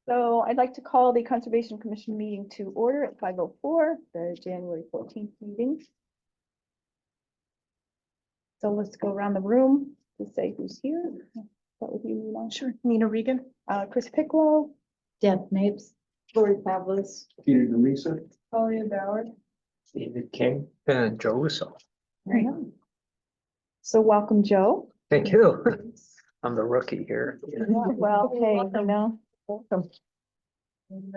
So I'd like to call the Conservation Commission meeting to order at 5:04, the January 14th meeting. So let's go around the room to say who's here. Start with you, Nina. Sure. Nina Regan. Chris Piccolo. Deb Mapes. Lori Pavlis. Peter DeLisa. Talia Ballard. David King and Joe Russo. Right. So welcome, Joe. Thank you. I'm the rookie here. Well, hey, you know, welcome. And,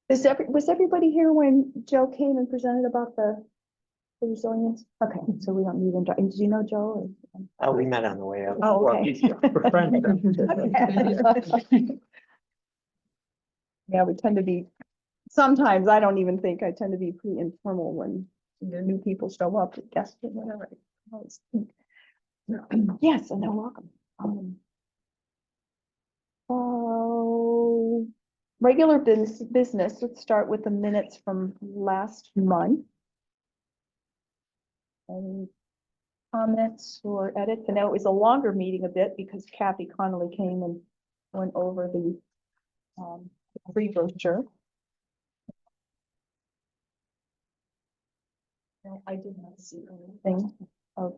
was everybody here when Joe came and presented about the resilience? Okay, so we don't need him. Did you know Joe? We met on the way up. Oh, okay. We're friends. Yeah, we tend to be, sometimes I don't even think, I tend to be pretty informal when new people show up, guests or whatever. Yes, and they're welcome. Regular business, let's start with the minutes from last month. Any comments or edits? I know it was a longer meeting a bit because Kathy Connolly came and went over the free brochure. No, I did not see anything of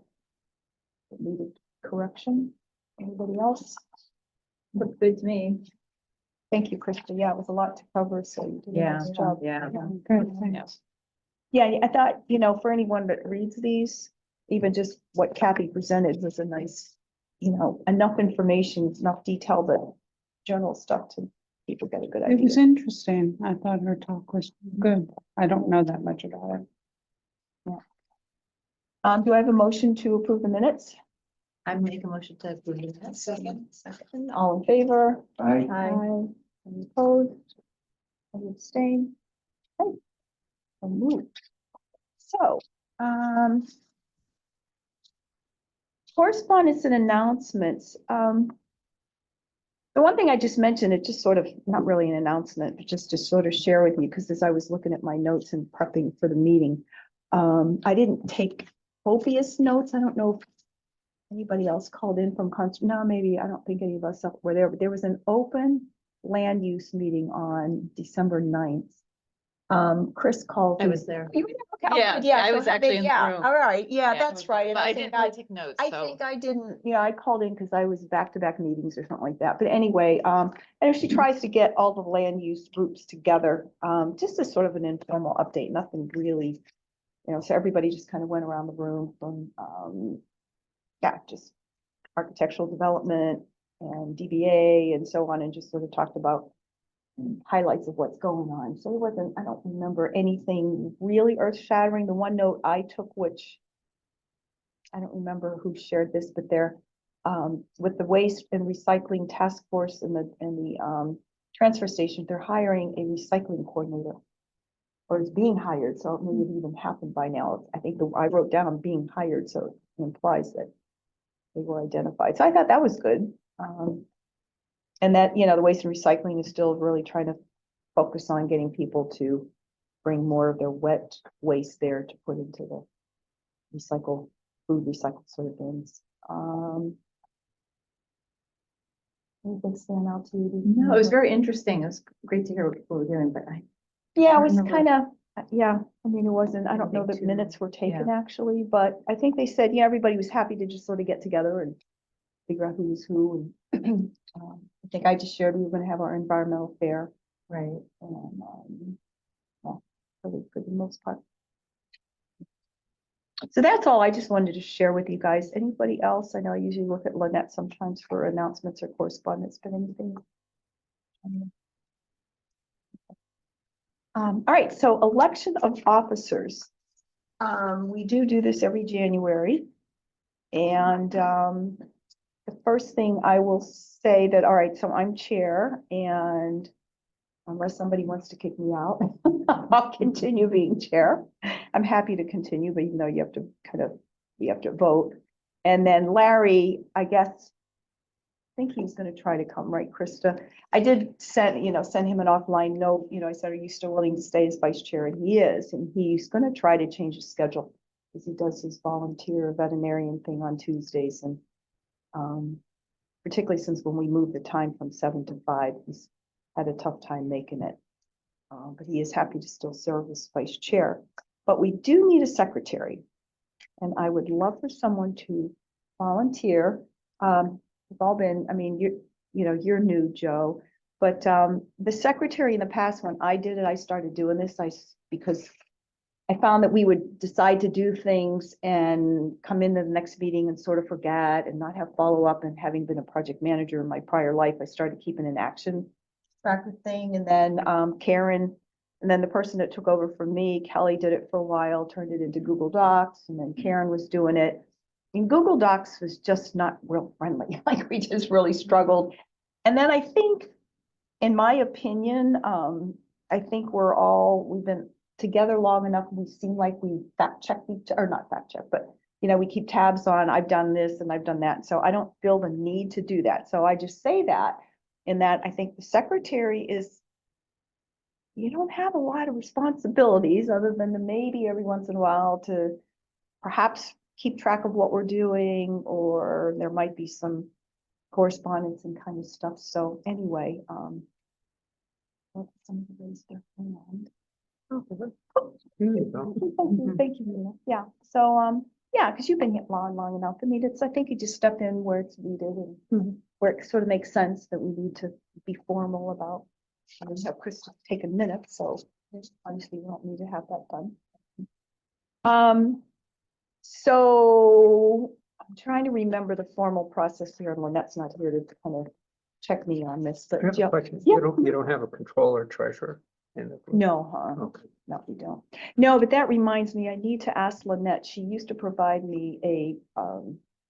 that needed correction. Anybody else? Looked good to me. Thank you, Krista. Yeah, it was a lot to cover, so you did a nice job. Yeah. Good, thanks. Yeah, I thought, you know, for anyone that reads these, even just what Kathy presented was a nice, you know, enough information, enough detail, but general stuff to people get a good idea. It was interesting. I thought her talk was good. I don't know that much about it. Do I have a motion to approve the minutes? I make a motion to approve the Second. All in favor? Aye. Aye. Any opposed? Any abstain? Okay. So moved. So, correspondence and announcements. The one thing I just mentioned, it just sort of, not really an announcement, but just to sort of share with you, because as I was looking at my notes and prepping for the meeting, I didn't take copious notes. I don't know if anybody else called in from no, maybe, I don't think any of us were there, but there was an open land use meeting on December 9th. Chris called. I was there. You were there? Okay, Yeah, good. Yeah, I so was actually in the yeah, room. all right, yeah, Yeah. that's right. And But I think didn't really take notes, I so. think I didn't, you know, I called in because I was back-to-back meetings or something like that. But anyway, and if she tries to get all the land use groups together, just as sort of an informal update, nothing really, you know, so everybody just kind of went around the room from, yeah, just architectural development and DBA and so on, and just sort of talked about highlights of what's going on. So it wasn't, I don't remember anything really earth shattering. The one note I took, which I don't remember who shared this, but they're with the waste and recycling task force and the transfer station, they're hiring a recycling coordinator, or is being hired. So it may have even happened by now. I think I wrote down being hired, so it implies that they were identified. So I thought that was good. And that, you know, the waste and recycling is still really trying to focus on getting people to bring more of their wet waste there to put into the food recycled sort of things. Anything stand out to you? No, it was very interesting. It was great to hear what people were doing, but Yeah, it was remember. kind of, yeah, I mean, it wasn't, I don't know that Anything too- minutes were taken actually, but I think they said, yeah, everybody was happy to just sort of get together and figure out who's who. And I think I just shared we were going to have our environmental fair. right. And well, for the most part. So that's all I just wanted to share with you guys. Anybody else? I know I usually look at Lynette sometimes for announcements or correspondence, but anything? All right, so election of officers. We do this every January. And the first thing I will say that, all right, so I'm chair, and unless somebody wants to kick me out, I'll continue being chair. I'm happy to continue, but even though you have to you have to vote. And then Larry, I guess, I think he's going to try to come, right, Krista? I did send him an offline note. You know, I said, are you still willing to stay as vice chair? And he is, and he's going to try to change his schedule because he does his volunteer veterinarian thing on Tuesdays. And particularly since when we moved the time from 7 to 5, he's had a tough time making it. But he is happy to still serve as vice chair. But we do need a secretary. And I would love for someone to volunteer. We've all been, I mean, you're new, Joe. But the secretary in the past, when I did it, I started doing this because I found that we would decide to do things and come into the next meeting and sort of forget and not have follow-up. And having been a project manager in my prior life, I started keeping an action tracker thing. And then Karen, and then the person that took over from me, Kelly, did it for a while, turned it into Google Docs, and then Karen was doing it. And Google Docs was just not real friendly. Like, we just really struggled. And then I think, in my opinion, I think we've been together long enough. We seem like we fact check or not fact check, but we keep tabs on, I've done this and I've done that. So I don't feel the need to do that. So I just say that, in that I think the secretary you don't have a lot of responsibilities other than to maybe every once in a while to perhaps keep track of what we're doing, or there might be some correspondence and kind of stuff. So anyway, somebody raised their hand. Thank you, Nina. Yeah. So, yeah, because you've been here long enough. I mean, I think you just step in where it's needed and where it sort of makes sense that we need to be formal about. I didn't have Chris take a minute, so obviously we don't need to have that done. So I'm trying to remember the formal process here, and Lynette's not here to kind of check me on this, I but have a Jill- question. Yeah. You don't have a controller treasurer in the group? No, huh? Okay. No, we don't. No, but that reminds me, I need to ask Lynette. She used to provide me a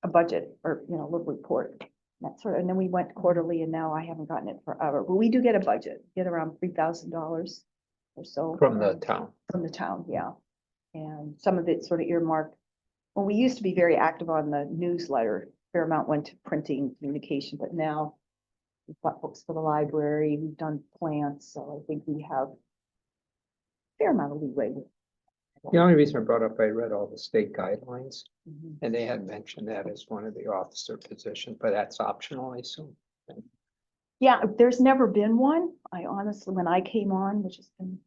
budget or, little report. That sort of, and then we went quarterly, and now I haven't gotten it forever, but we do get a budget, get around $3,000 or so. From the town. From the town, yeah. And some of it sort of earmarked. Well, we used to be very active on the newsletter. Fair amount went to printing, communication, but now we've got books for the library, we've done plants, so I think we have a fair amount of leeway. The only reason I brought up, I read all the state guidelines, Mhm. and they had mentioned that as one of the officer positions, but that's optional, I assume. Yeah, there's never been one. I honestly, when I came on, which has been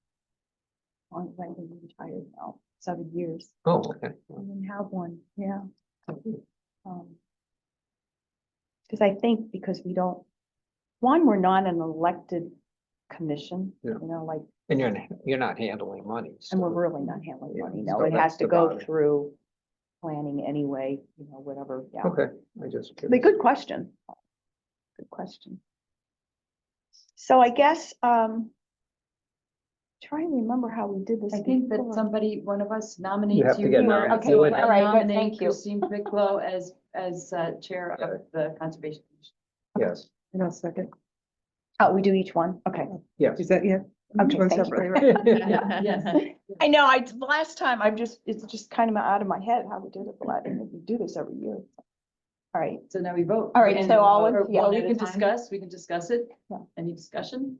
on, when we retired now, 7 years, Oh, okay. I didn't have one, yeah. Because I think because we're not an elected commission, Yeah. like, And you're not handling money. and we're so- really not handling Yeah, money. so No, it that's has to the go bottom. through planning anyway, whatever, yeah. Okay, I just. But good question. Good question. So I guess, try and remember how we did this. I think that before. one of us You nominates have to you. get here. nominated. Okay, Do it. all right, good, Nominate thank you. Christine Picklow as chair of the Conservation Commission. Yes, And I'll second. Oh, we do each one? Okay. yes. Is that, yeah? Okay, One thank separate. you. Yeah, yes. I know, last time, it's just kind of out of my head how we did it the last, and we do this every year. All right, So now we vote. All right, And so all or- in- yeah. well, we One at can a time. discuss, it. Yeah. Any discussion?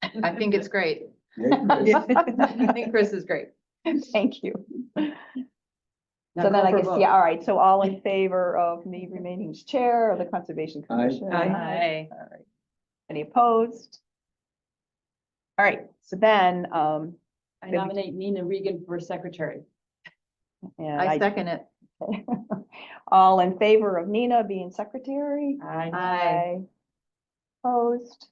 I think it's great. Yeah. I think Chris is great. thank you. Now So then call I for a guess, vote. yeah, all right, so all in favor of me remaining as chair of the Conservation Aye. Commission? Aye. All right. Any opposed? All right, so then, I nominate Nina Regan for secretary. and I second it. all in favor of Nina being secretary? Aye. Opposed?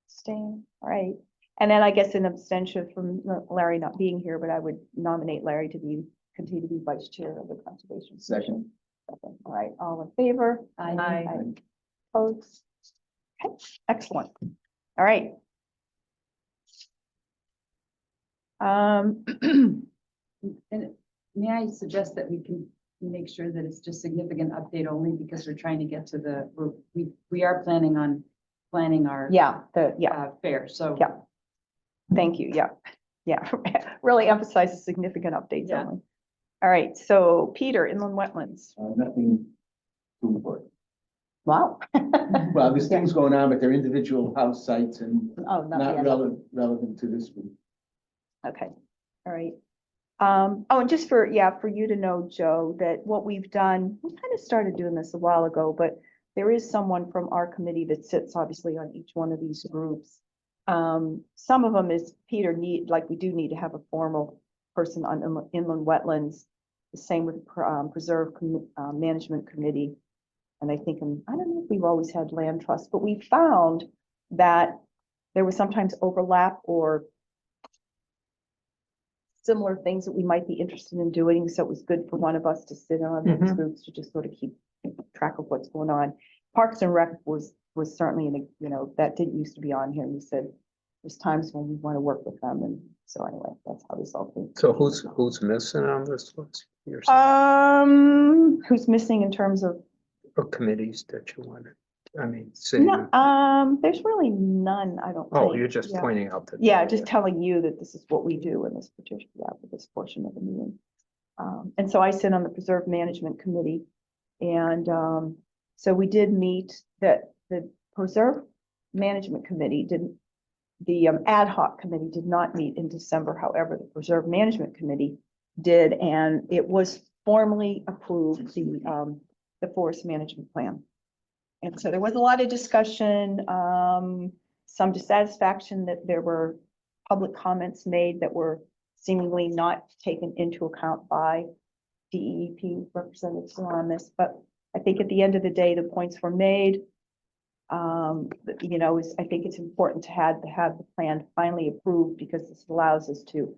Abstain, all right. And then I guess an abstention from Larry not being here, but I would nominate Larry to continue to be vice chair of the Conservation Commission. Second. All right, all in favor? Aye. Opposed? Okay, excellent. All right. And may I suggest that we can make sure that it's just significant update only because we're trying to get to we are planning our Yeah, fair, so. Yeah. Thank you, yeah, really emphasizes significant updates Yeah. only. All right, so Peter, inland wetlands. Nothing to report. Wow. Well, there's things going on, but they're individual house sites and Oh, not yet. relevant to this group. Okay, all right. Oh, and just for you to know, Joe, that what we've done, we kind of started doing this a while ago, but there is someone from our committee that sits obviously on each one of these groups. Some of them is Peter like we do need to have a formal person on inland wetlands. The same with preserve management committee. And I think, I don't know if we've always had land trust, but we found that there was sometimes overlap or similar things that we might be interested in doing. So it was good for one of us to sit on those Mhm. groups to just sort of keep track of what's going on. Parks and Rec was certainly that didn't used to be on here. And we said there's times when we want to work with them. And so anyway, that's how this all came. So who's missing on this list? You're saying, Who's missing in terms of, or committees that you wanted? I mean, city. no, there's really none, I don't think. Oh, you're just Yeah. pointing out that. Yeah, just telling you that this is what we do in this particular, for this portion of the meeting. And so I sit on the Preserve Management Committee. And so we did meet that the Preserve Management Committee didn't, the ad hoc committee did not meet in December. However, the Preserve Management Committee did, and it was formally approved, the forest management plan. And so there was a lot of discussion, some dissatisfaction that there were public comments made that were seemingly not taken into account by DEP representatives on this. But I think at the end of the day, the points were made. I think it's important to have the plan finally approved because this allows us to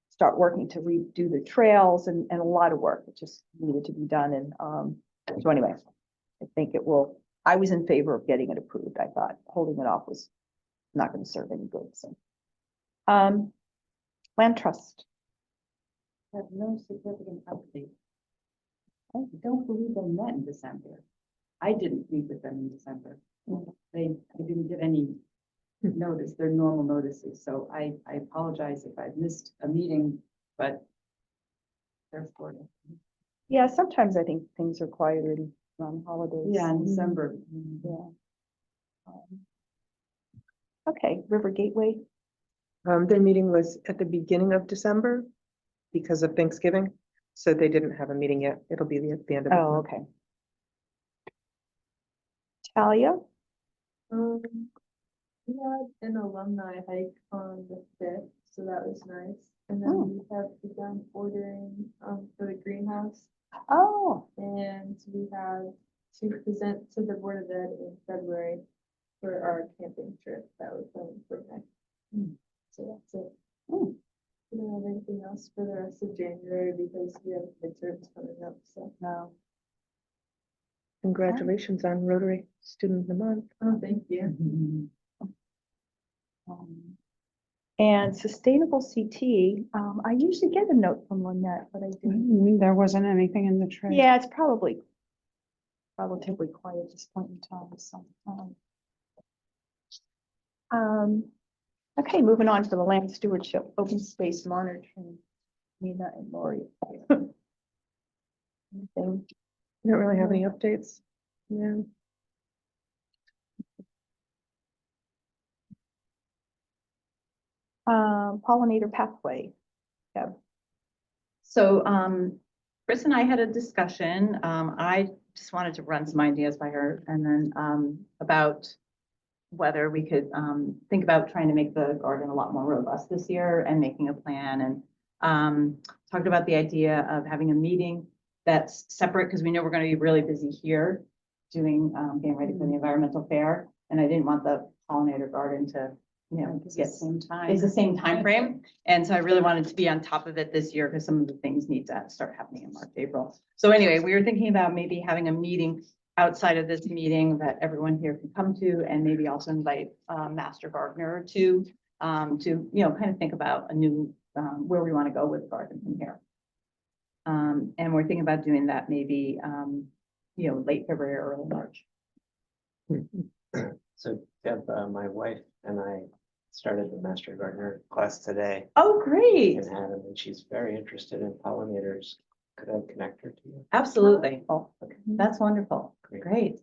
start working to redo the trails and a lot of work that just needed to be done. And so anyway, I think it will. I was in favor of getting it approved. I thought holding it off was not going to serve any good. So, land trust. Have no significant update. I don't believe they met in December. I didn't meet with them in December. I didn't get any notice, their normal notices, so I apologize if I've missed a meeting, but therefore. Yeah, sometimes I think things are quieter around holidays. Yeah, in December. Yeah. Okay, River Gateway. Their meeting was at the beginning of December because of Thanksgiving, so they didn't have a meeting yet. It'll be at the end of the Oh, month. okay. Talia. We had an alumni hike on the 5th, so that was nice. And Oh. then we have begun ordering for the greenhouse, Oh, and we have to present to the Board of Ed in February for our camping trip that we're planning for next. So that's it. Hmm. We don't have anything else for the rest of January because we have midterms coming up, so. no. Congratulations on Rotary Student of the Month. Oh, thank you. And sustainable CT, I usually get a note from Lynette, but I didn't. There wasn't anything in the tray. Yeah, it's probably relatively quiet at this point in time, so. Okay, moving on to the land stewardship, open space monitoring, Nina and Lori. Anything? You don't really have any updates? Yeah. Pollinator pathway. So, Chris and I had a discussion. I just wanted to run some ideas by her and then, about whether we could, think about trying to make the garden a lot more robust this year and making a plan and, talked about the idea of having a meeting that's separate because we know we're going to be really busy here doing, getting ready for the environmental fair. And I didn't want the pollinator garden to, It's the same time. it's the same time frame. And so I really wanted to be on top of it this year because some of the things need to start happening in March, April. So anyway, we were thinking about maybe having a meeting outside of this meeting that everyone here can come to and maybe also invite Master Gardener to kind of think about a new, where we want to go with the garden from here. And we're thinking about doing that maybe, late February or early March. So Deb, my wife and I started the Master Gardener class today Oh, great. in Haddam, and she's very interested in pollinators. Could I connect her to you? Absolutely. Oh, That's wonderful. Great.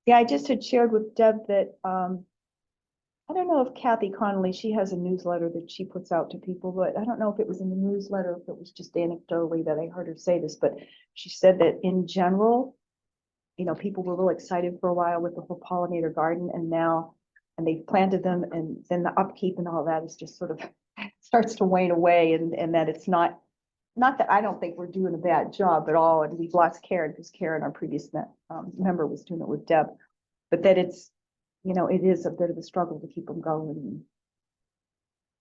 yeah, I just had shared with Deb that, I don't know if Kathy Connolly, she has a newsletter that she puts out to people, but I don't know if it was in the newsletter, if it was just anecdotally that I heard her say this, but she said that in general, you know, people were real excited for a while with the whole pollinator garden and now, and they've planted them and then the upkeep and all that is just sort of starts to wane away and that it's not that I don't think we're doing a bad job at all, and we've lost Karen, because Karen, our previous member, was doing it with Deb, but that it's, you know, it is a bit of a struggle to keep them going.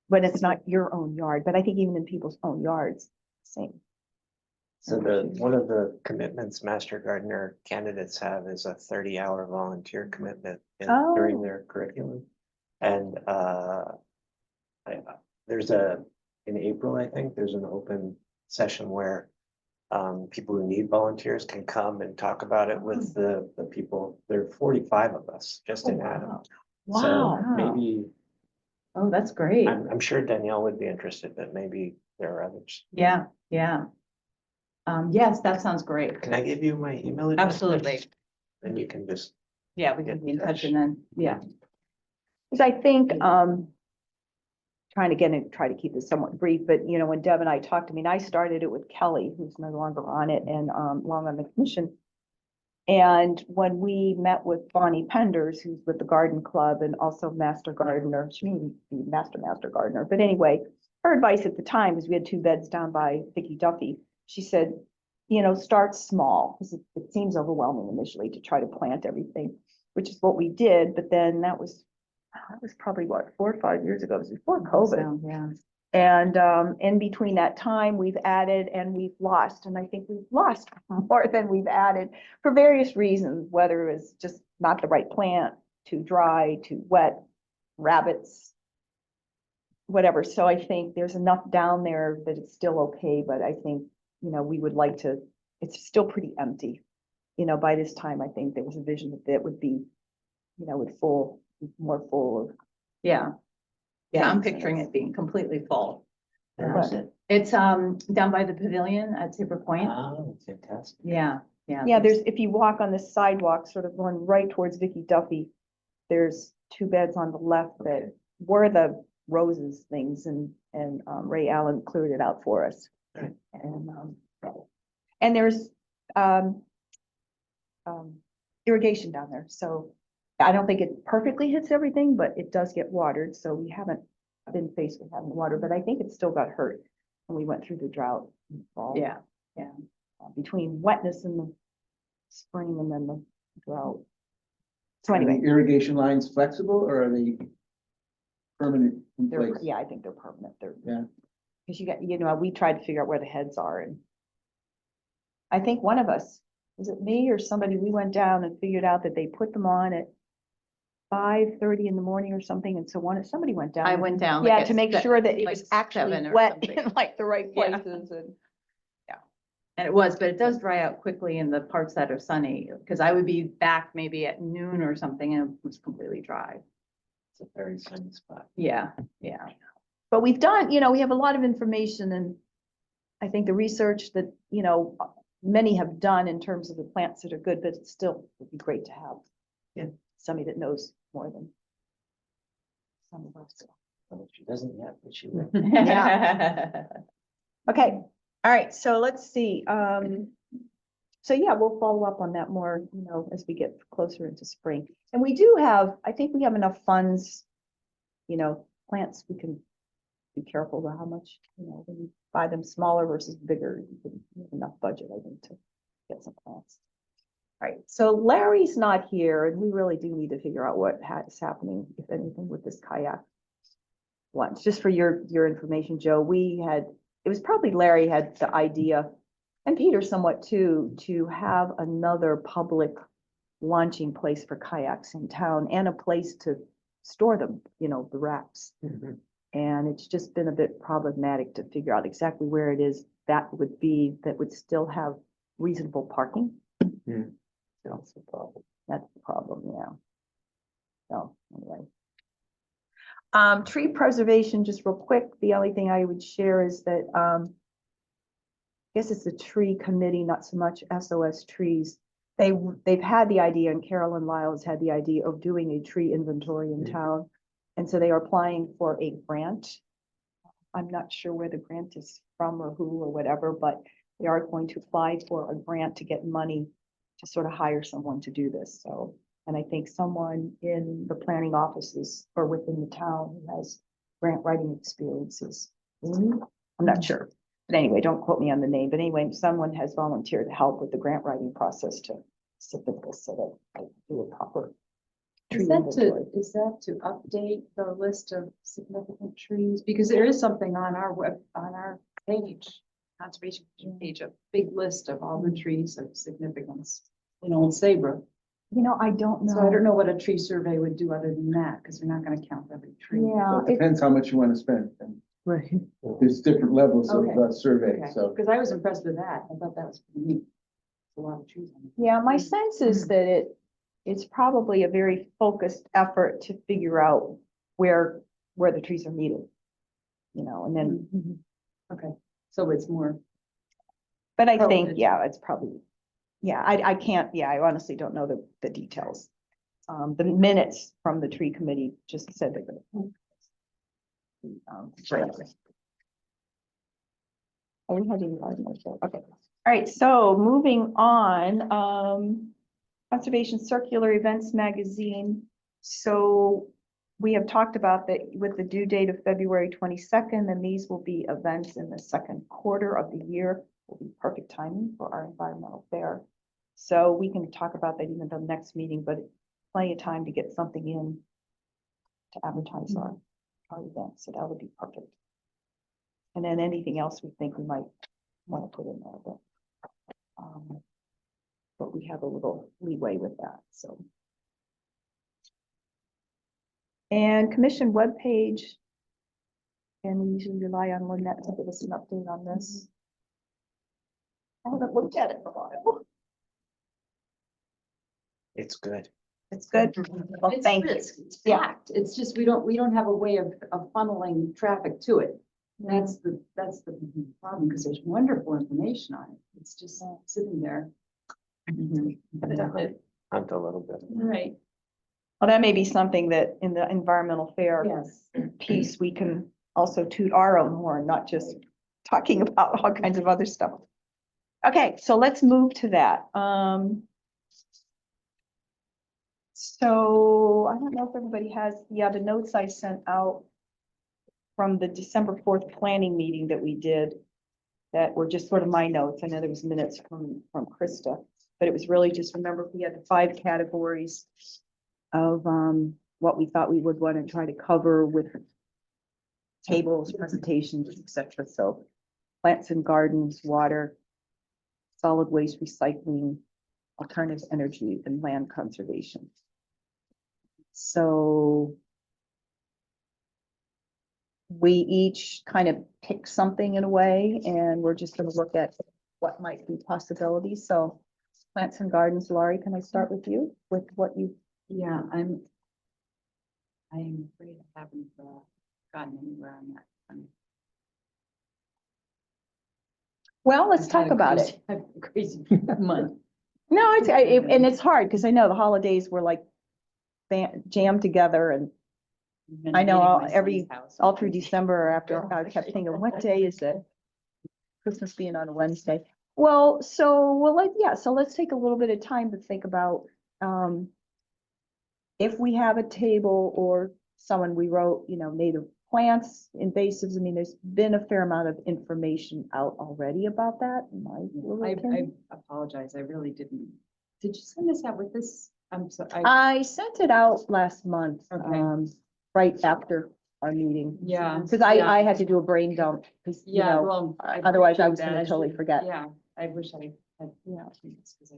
When it's not your own yard, but I think even in people's own yards, same. So one of the commitments Master Gardener candidates have is a 30-hour volunteer commitment during Oh. their curriculum. And there's in April, I think, there's an open session where people who need volunteers can come and talk about it with the people. There are 45 of us just in Adam. So maybe, Oh, that's great. I'm sure Danielle would be interested, but maybe there are others. Yeah, yeah. Yes, that sounds great. Can I give you my email address? Absolutely. And you can just, Yeah, we can be in touch and then, yeah. Because I think, trying to try to keep this somewhat brief, but you know, when Deb and I talked, I mean, I started it with Kelly, who's no longer on it and long on the commission. And when we met with Bonnie Penders, who's with the Garden Club and also Master Gardener, she may be Master Gardener, but anyway, her advice at the time, because we had 2 beds down by Vicky Duffy, she said, you know, start small, because it seems overwhelming initially to try to plant everything, which is what we did, but then that was probably what, 4 or 5 years ago, it was before COVID. So, yeah. And in between that time, we've added and we've lost, and I think we've lost more than we've added for various reasons, whether it was just not the right plant, too dry, too wet, rabbits, whatever. So I think there's enough down there that it's still okay, but I think, you know, we would like to, it's still pretty empty. You know, by this time, I think there was a vision that it would be, you know, more full of. Yeah. Yeah, I'm things, and picturing it's- it being completely full. where is it? It's down by the pavilion at Saybrook Point. Oh, fantastic. Yeah, yeah. Yeah, there's, if you walk on the sidewalk, sort of going right towards Vicky Duffy, there's 2 beds on the left that were the roses things and Ray Allen cleared it out for us. Right. And there's irrigation down there, so I don't think it perfectly hits everything, but it does get watered, so we haven't been faced with having water, but I think it still got hurt when we went through the drought in the fall. Yeah, yeah. Between wetness in the spring and then the drought. So Are the anyway, irrigation lines flexible or are they permanent in they're, place? yeah, I think they're permanent. Yeah. Because you know, we tried to figure out where the heads are, and I think one of us, was it me or somebody, we went down and figured out that they put them on at 5:30 in the morning or something, and so somebody went down. I and- went down. Yeah, like to at make se- sure that it like was actually 7 or wet something. in like the right Yeah. places and. And it was, but it does dry out quickly in the parts that are sunny, because I would be back maybe at noon or something and it was completely dry. It's a very sunny spot. Yeah, yeah. But we've done, you know, we have a lot of information and I think the research that, you know, many have done in terms of the plants that are good, but it still would be great to have somebody that knows more than some of us. Well, she doesn't yet, but she will. Okay, all right, so let's see. So yeah, we'll follow up on that more, you know, as we get closer into spring. And we do have, I think we have enough funds, you know, plants, we can be careful about how much, you know, when you buy them smaller versus bigger, you have enough budget, I think, to get some plants. All right, so Larry's not here and we really do need to figure out what is happening, if anything, with this kayak lunch. Just for your information, Joe, it was probably Larry had the idea, and Peter somewhat too, to have another public launching place for kayaks in town and a place to store them, you know, the racks. Mhm. And it's just been a bit problematic to figure out exactly where it is that would still have reasonable parking. That's the problem. That's the problem, yeah. So anyway. Tree preservation, just real quick, the only thing I would share is that, I guess it's a tree committee, not so much SOS trees. They've had the idea, and Carolyn Lyles had the idea of doing a tree inventory in town. And so they are applying for a grant. I'm not sure where the grant is from or who or whatever, but they are going to apply for a grant to get money to sort of hire someone to do this, so. And I think someone in the planning offices or within the town who has grant writing experiences. I'm not sure, but anyway, don't quote me on the name, but anyway, someone has volunteered to help with the grant writing process to submit this so that I do a proper tree inventory. Is that to update the list of significant trees? Because there is something on our page, conservation page, a big list of all the trees of significance in Old Saybrook. You know, I don't know. So I don't know what a tree survey would do other than that, because we're not gonna count every tree. Yeah, So it depends how much you want to spend. And Right. there's different levels of Okay. survey, Okay, so. because I was impressed with that. I thought that was pretty neat. A lot of trees on it. yeah, my sense is that it's probably a very focused effort to figure out where the trees are needed. You know, and then, Okay, so it's more, but I think, Relevant. yeah, it's probably, yeah, I can't, yeah, I honestly don't know the details. The minutes from the tree committee just said that. Oh, we had any arguments there. Okay, all right, so moving on, Conservation Circular Events Magazine. So we have talked about that with the due date of February 22nd, and these will be events in the second quarter of the year. Will be perfect timing for our environmental fair. So we can talk about that even at the next meeting, but plenty of time to get something in to advertise our event, so that would be perfect. And then anything else we think we might want to put in there, but we have a little leeway with that, so. And commission webpage. And we usually rely on Lynette to give us an update on this. I haven't looked at it in a while. It's good. It's good. Well, it's thank you. it's Yeah. packed. It's just, we don't have a way of funneling traffic to it. That's the problem, because there's wonderful information on it. It's just sitting there. Hunt a little bit. Right, Well, that may be something that in the environmental fair yes. piece, we can also toot our own horn, not just talking about all kinds of other stuff. Okay, so let's move to that. So I don't know if everybody has, yeah, the notes I sent out from the December 4th planning meeting that we did that were just sort of my notes. I know there was minutes from Krista, but it was really just, remember, we had the 5 categories of what we thought we would want to try to cover with tables, presentations, etc. So plants and gardens, water, solid waste recycling, alternative energy, and land conservation. So we each kind of pick something in a way, and we're just going to look at what might be possibilities. So plants and gardens, Laurie, can I start with you with what you? Yeah, I'm afraid I haven't gotten anywhere on that. Well, let's I've had talk a about crazy- it. I've had a crazy month. No, and it's hard because I know the holidays were like jammed together, and I've been I know meeting all- my son's every- house. all through December after I kept thinking, what day is it? Christmas being on a Wednesday. Well, so let's take a little bit of time to think about if we have a table or someone we wrote, native plants, invasives. I mean, there's been a fair amount of information out already about that. in my little I opinion. apologize, I really didn't. Did you send this out with this? I'm sorry. I sent it out last month, Okay. right after our meeting. Yeah. Because I had to do a brain dump, because, Yeah, well. otherwise I appreciate was gonna that. totally should- forget. Yeah, I wish I had. Yeah. Because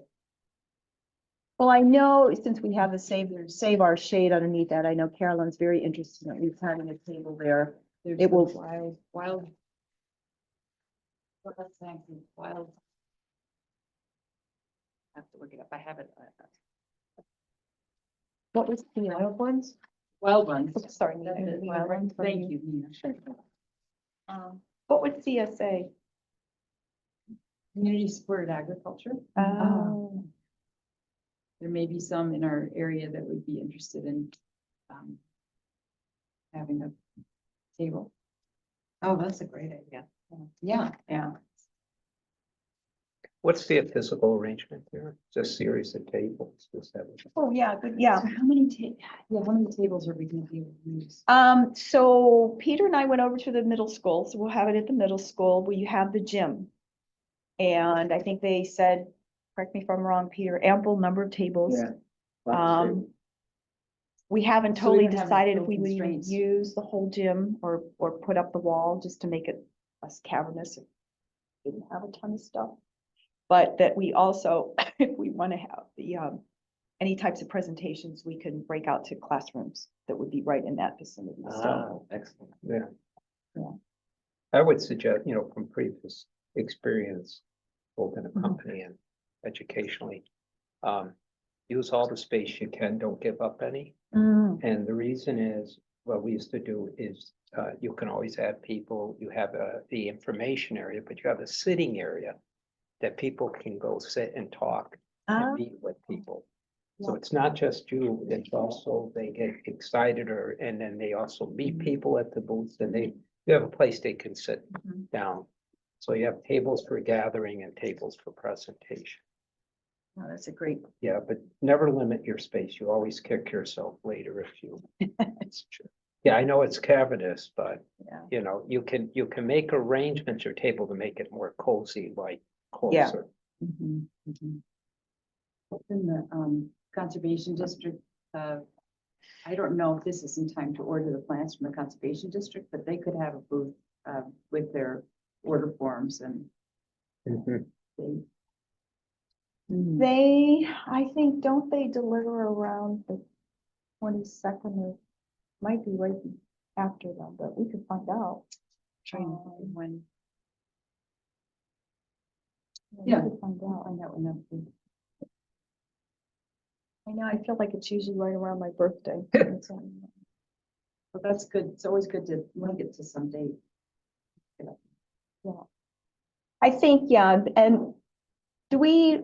Well, I know since we have the save our shade underneath that, I know Carolyn's very interested in at least having a table there. there's It the will- wild. Well, that's actually wild. I have to look it up. I have it. What was the Wild ones? Wild ones. Oops, sorry, That Nina. is- Wild ones from Thank you, Nina. What would CSA? Community supported agriculture. Oh, There may be some in our area that would be interested in having a table. Oh, that's a great idea. Yeah, Yeah. What's the physical arrangement there? Just a series of tables? Is that what- Oh, yeah, good, yeah. So how many yeah, how many tables are we gonna be able to use? So Peter and I went over to the middle school, so we'll have it at the middle school where you have the gym. And I think they said, correct me if I'm wrong, Peter, ample number of tables. Yeah. lots of Um, tables. we haven't So we totally don't have any decided if real we would even constraints. use the whole gym or put up the wall just to make it less cavernous. If we didn't have a ton of stuff. But that we also, if we want to have the, any types of presentations, we can break out to classrooms that would be right in that vicinity, so. Excellent. Yeah. Yeah. I would suggest, from previous experience, both in a Mhm. company and educationally, use all the space you can, don't give up any. Mm, And the reason is, what we used to do is, you can always add people, you have the information area, but you have a sitting area that people can go sit and talk ah, and meet with people. So Yeah. it's not just you, it's also they get excited and then they also meet people at the booths and you have a place they can sit Mhm. down. So you have tables for gathering and tables for presentation. oh, that's a great, Yeah, but never limit your space. You always kick yourself later if you. It's true. Yeah, I know it's cavernous, but yeah. you can make arrangements your table to make it more cozy, like Yeah. closer. Mhm, mhm. In the conservation district, I don't know if this is in time to order the plants from the conservation district, but they could have a booth with their order forms and Mhm. they. They, I think, don't they deliver around the 22nd or might be right after them, but we could find out. Trying to think of when. We Yeah. could find out. Find out when that will be. I know, I feel like it's usually right around my birthday. But that's good. It's always good to link it to some date. I think, yeah, and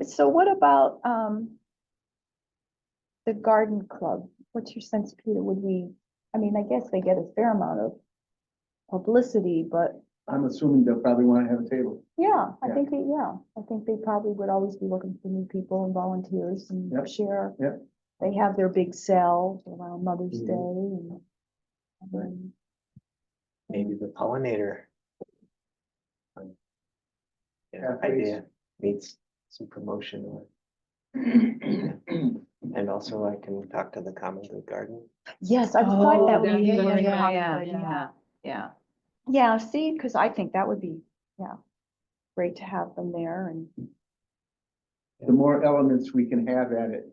so what about, the garden club? What's your sense, Peter? I mean, I guess they get a fair amount of publicity, but I'm assuming they'll probably want to have a table. yeah, I Yeah. think, I think they probably would always be looking for new people and volunteers and Yep. share. Yep. They have their big sale around Mother's Mhm. Day and. Maybe the pollinator. Yeah, Idea needs some promotion or, and also I can talk to the Common Good Garden. Yes, I thought that would be. Yeah, really yeah, popular, yeah, yeah. Yeah, see, because I think that would be, great to have them there and, The more elements we can have at it,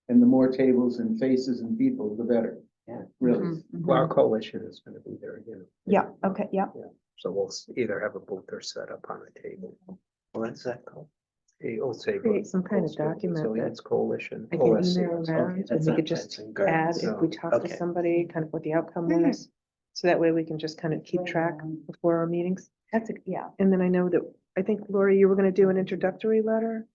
and the more tables and faces and people, the better. Yeah. Really. Mhm, Well, our mhm. coalition is gonna be there, Yeah, okay, yeah. So we'll either have a booth or set up on a table. What's that called? It'll say. Create some kind of Coastal document that Resilience Coalition. I can OSC. email around and that's we not could just plants and add gardens. if we talk to Okay. somebody, kind of what the outcome Mhm. was. So that way we can just kind of keep Right track on. before our meetings. Yeah. And then I know that, I think Lori, you were gonna do an introductory letter.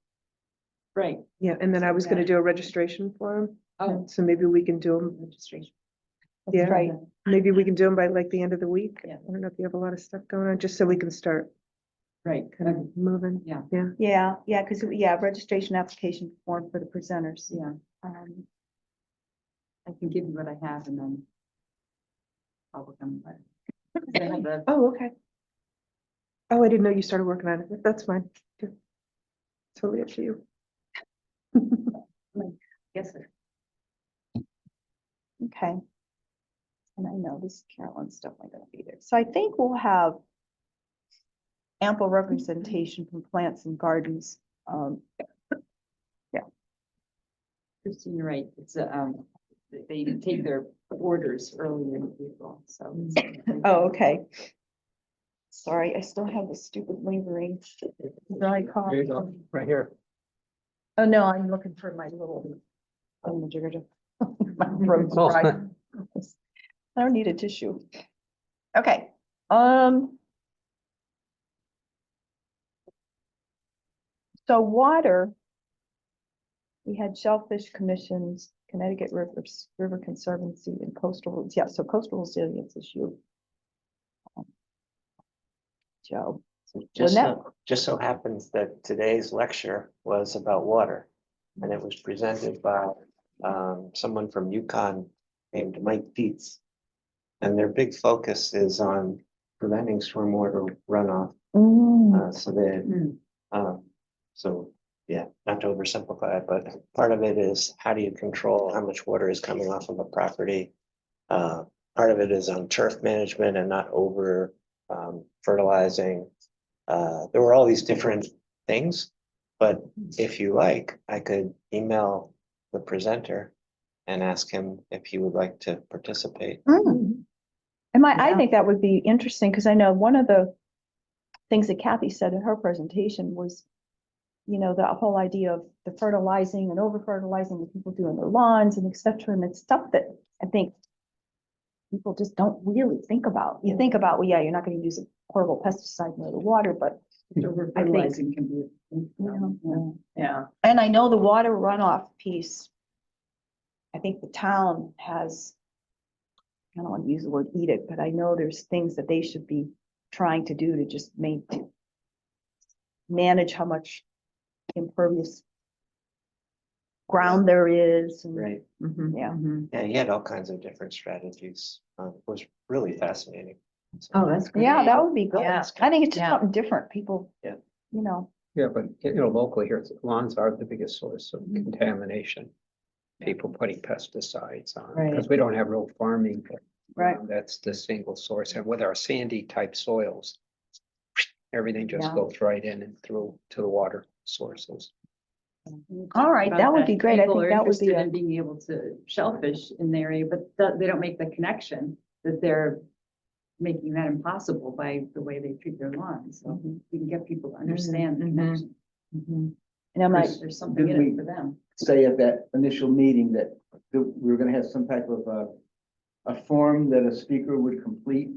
Right. Yeah, and then I was gonna Yeah. do a registration form. Oh, So maybe we can do them, registration. That's Yeah. right. maybe we can do them by like the end of the week. Yeah. I don't know if you have a lot of stuff going on, just so we can start Right. kind of moving. Yeah. Yeah. Yeah, because, registration application form for the presenters. Yeah, I can give you what I have and then. I'll work on it. I have the Oh, okay. Oh, I didn't know you started working on it. That's fine. Yeah. Totally up to you. Yes, Okay. And I know this Carolyn's definitely gonna be there. So I think we'll have ample representation from plants and gardens. Christine, you're right. It's, they take their orders early in April, so. Oh, okay. Sorry, I still have the stupid lingering dry cough. There you go, right here. Oh, no, I'm looking for my little. thingamajigger. My throat's Oh. dry. I don't need a tissue. Okay, so water. We had shellfish commissions, Connecticut River Conservancy and coastal, so coastal resilience is you. Joe, So Just Lynette? just so happens that today's lecture was about water. And it was presented by someone from Yukon named Mike Dietz. And their big focus is on preventing stormwater runoff. So they, so, yeah, not to oversimplify it, but part of it is how do you control how much water is coming off of a property? Part of it is on turf management and not over fertilizing. There were all these different things, but if you like, I could email the presenter and ask him if he would like to participate. And I Yeah. think that would be interesting, because I know one of the things that Kathy said in her presentation was, you know, the whole idea of the fertilizing and over fertilizing that people do in their lawns and et cetera, and it's stuff that I think people just don't really think about. You think about, well, yeah, you're not gonna use a horrible pesticide in the water, but Over fertilizing can be. Yeah. and I know the water runoff piece, I think the town has, I don't want to use the word edict, but I know there's things that they should be trying to do to just manage how much impervious ground there is. And, Right. yeah. Yeah, he had all kinds of different strategies. It was really fascinating. So- Oh, that's great. Yeah, that would be good. Yeah. I think it's just Yeah. something different. People, Yeah. you know, Yeah, but you know, locally here, lawns are the biggest source of Mm-hmm. contamination. People putting pesticides on, Right. because we don't have real farming. but, Right. That's the single source, and with our sandy type soils, everything just Yeah. goes right in and through to the water sources. All right, that would be great. I People think are that would be interested a- in being able to shellfish in the area, but they don't make the connection that they're making that impossible by the way they treat their lawns. So we can get people to understand the connection. and I'm like, Chris, There's something in didn't it we for them. say at that initial meeting that we were gonna have some type of a form that a speaker would complete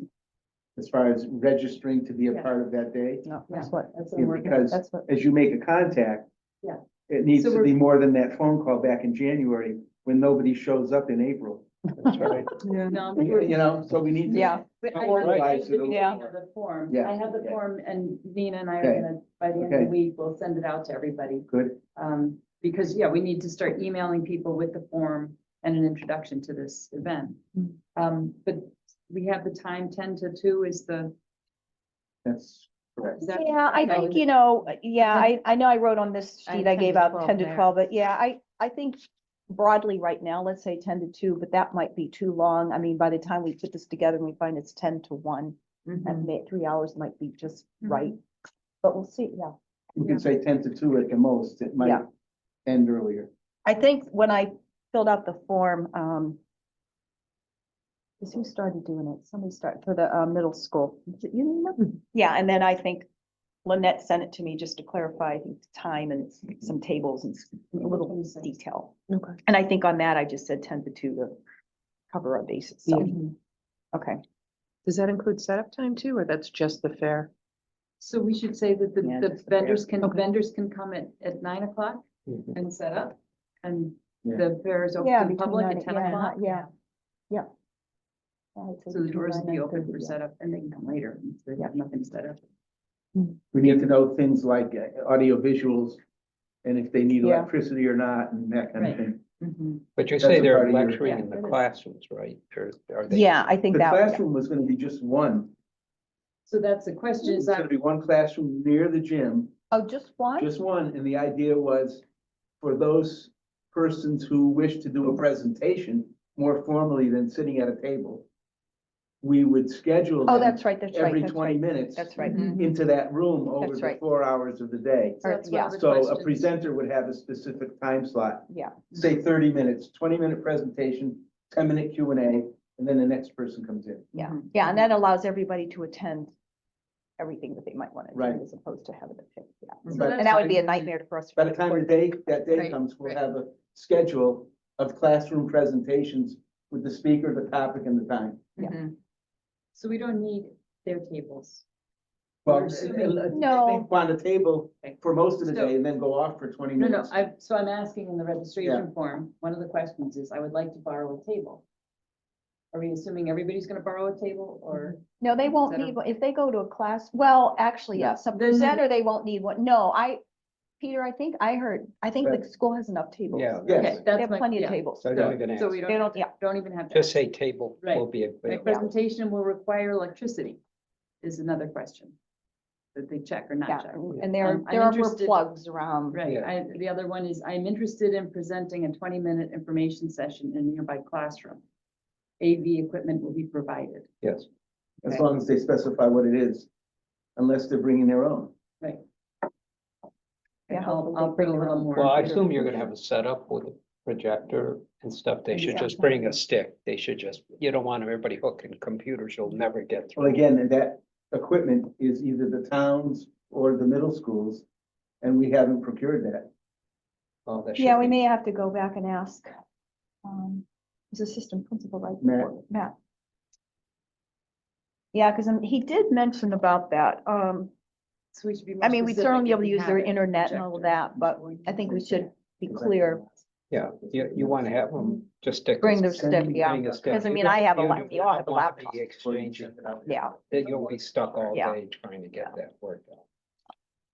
as far as registering to be a Yeah. part of that day? no, Yeah, that's what, that's Yeah, what we're. because that's what, as you make a contact. Yeah. It needs So to be more than that phone call back in January when nobody shows up in April. That's right. No, You know, so we need to. yeah, But How I organized have it is. the form. Yeah. I have the Yeah. form and Nina and I Okay. are gonna, by the end of Okay. the week, we'll send it out to everybody. Good. Because, yeah, we need to start emailing people with the form and an introduction to this event. But we have the time 10 to 2 is the. That's correct. is that- yeah, I think, you know, yeah, I know I wrote on this sheet I 10 gave to out 12 10 to there. 12, but yeah, I think broadly right now, let's say 10 to 2, but that might be too long. I mean, by the time we put this together and we find it's 10 to 1, and 3 hours might be just right. But we'll see, yeah. You can say 10 to 2 at the most. It might Yeah. end earlier. I think when I filled out the form, because who started doing it? Somebody started for the middle school. Was it you, Nina? Yeah, and then I think Lynette sent it to me just to clarify, I think, the time and some tables and a little detail. Okay. And I think on that, I just said 10 to 2 to cover our bases. So, okay. Does that include setup time too, or that's just the fair? So we should say that Yeah, the just the fair. vendors can come at 9 o'clock Mhm. and set up. And Yeah. the fair is open Yeah, to the between public 9 at 10 yeah, o'clock. yeah. Yeah. I'd say So the between doors will 9 be and open 30, for yeah. setup and they can come later if they Yeah. have nothing set up. We need to know things like audio visuals and if they need Yeah. electricity or not and that kind of Right. thing. But you That's say a they're part of your- lecturing Yeah, in the it is. classrooms, right? Or are they? Yeah, I think The that, classroom was gonna be just one. So that's the question, It's is gonna that, be one classroom near the gym, oh, just one? just one. And the idea was for those persons who wish to do a presentation more formally than sitting at a table, we would schedule Oh, them that's right, every that's 20 right. minutes That's right. into that room over That's the right. 4 hours of the day. so that's one yeah. of the So a questions. presenter would have a specific time slot, Yeah. say 30 minutes, 20-minute presentation, 10-minute Q&A, and then the next person comes in. Yeah, Mhm. yeah, and that allows everybody to attend everything that they might want to Right. attend as opposed to having to pick, yeah. So But- And that would be a nightmare for us. By the time that day Right, comes, we'll right. have a schedule of classroom presentations with the speaker, the topic, and the time. So we don't need their tables. Well, We're assuming- No. on the table for most of the So- day and then go off for 20 No, minutes. so I'm asking in the registration form, one of the questions is, I would like to borrow a table. Are we assuming everybody's gonna borrow a table or? No, they won't that a- need one. If they go to a class, well, actually, yeah, some Then- presenter, they won't need one. No, Peter, I think the school has enough tables. Yeah. Yes. Okay, They that's have my, plenty of yeah. tables. So don't even So ask. we They don't, yeah, don't even have. to Just ask. say table will Right. be My available. presentation will require electricity is another question. That they check or yeah. not check. And there I'm are more interested- plugs around. Right, Yeah. the other one is I'm interested in presenting a 20-minute information session in a nearby classroom. AV equipment will be provided. Yes. As Okay. long as they specify what it is, unless they're bringing their own. Right. Yeah, And hopefully I'll they put bring a their little own. more. Well, I into- assume you're gonna have a setup with a projector and stuff. They should Yeah. just bring a stick. They should just, you don't want everybody hooking computers. You'll never get Well, through. again, and that equipment is either the towns or the middle schools, and we haven't procured that. Oh, that Yeah, should we be- may have to go back and ask. His assistant principal, right? Matt. Matt. Yeah, because he did mention about that. So we should be more I mean, we'd specific certainly be if able to we use have their it, internet and all of projector. that, but I think we should be clear. Yeah, you want to have them just stick. a Bring their stick, stick, yeah. bring a stick. Because I You mean, don't- I have a you lap, we all have a don't wanna be laptop. Exchanging, Yeah, that you'll be stuck all Yeah. day trying to get that worked out.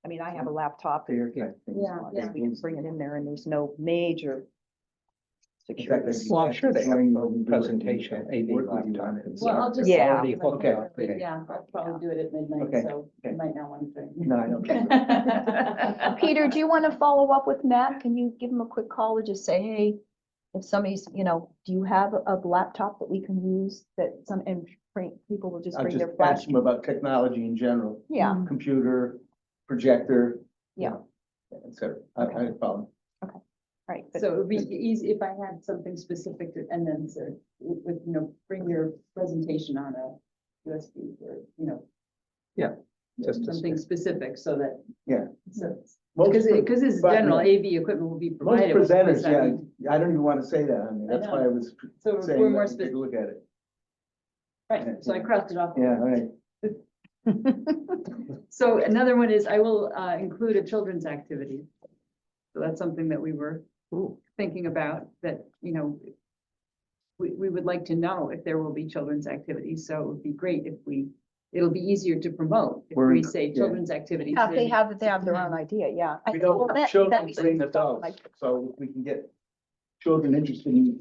I mean, I have a laptop. There kind of things. Yeah, yeah. We can bring it in there and there's no major In fact, security. I'd be Well, I'm sure they have showing you a what we do presentation, and AV work with you laptop. on it. Well, I'll just. Yeah. Already hooked up. Okay. Yeah, I'll probably do it at midnight, Okay, so you okay. might not want to. No, I don't care. Peter, do you want to follow up with Matt? Can you give him a quick call or just say, hey, if somebody's, do you have a laptop that we can use that and people will just I'll bring just their flash? ask them about technology in general, Yeah, computer, projector. Yeah. Et cetera. I have a problem. right. but- So it would be easy if I had something specific to, and then say, with, bring your presentation on a USB or, Just a something stick. specific so that. Yeah. So, Most because it's but, general, yeah. AV equipment will be Most provided. with the presenters, yeah, presenting. I don't even want to say that. I mean, I that's know. why I was So if saying, we're more let me take specific, a look at it. right, so I crossed it off. Yeah, all right. So another one is I will include a children's activity. So that's something that we were thinking about, that, we would like to know if there will be children's activities. So it would be great if it'll be easier to promote if We're- we say yeah. children's activities. Yeah, if they in have their September. own idea, yeah. We Well, don't that- have children that- bring adults, so if we can get children interested in,